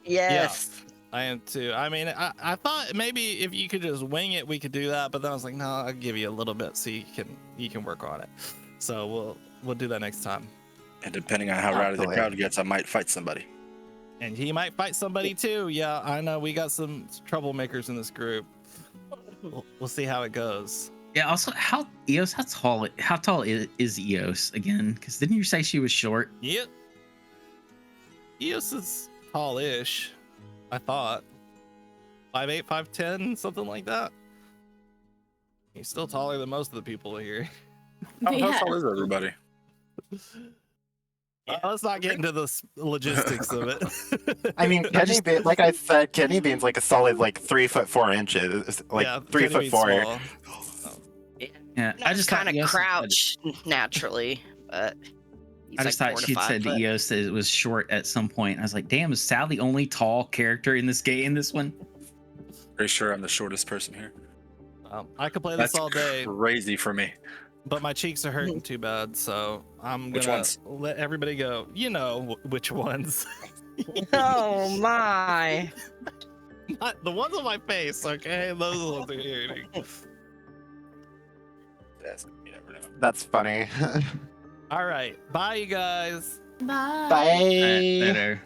Yes. I am too. I mean, I thought maybe if you could just wing it, we could do that. But then I was like, no, I'll give you a little bit so you can work on it. So we'll do that next time. And depending on how rowdy the crowd gets, I might fight somebody. And he might fight somebody too. Yeah, I know. We got some troublemakers in this group. We'll see how it goes. Yeah. Also, how tall is Eos again? Because didn't you say she was short? Yep. Eos is tall-ish, I thought. 5'8", 5'10", something like that. He's still taller than most of the people here. How tall is everybody? Let's not get into the logistics of it. I mean, Kidney Bean, like I said, Kidney Bean's like a solid 3'4" like Yeah, 3'4". Yeah, No, I just kind thought of Eos crouch naturally, but he's I just like thought 4 to she'd 5 said that foot. Eos that it was short at some point. I was like, damn, is Sal the only tall character in this game? In this one? Pretty sure I'm the shortest person here. I could play this That's all day, crazy for me. but my cheeks are hurting too bad, so I'm Which gonna ones? let everybody go. You know which ones. Oh my! Not the ones on my face, okay? Those ones are hurting. Yes, you never know. That's funny. All right, bye, you guys. Bye. Bye. Later.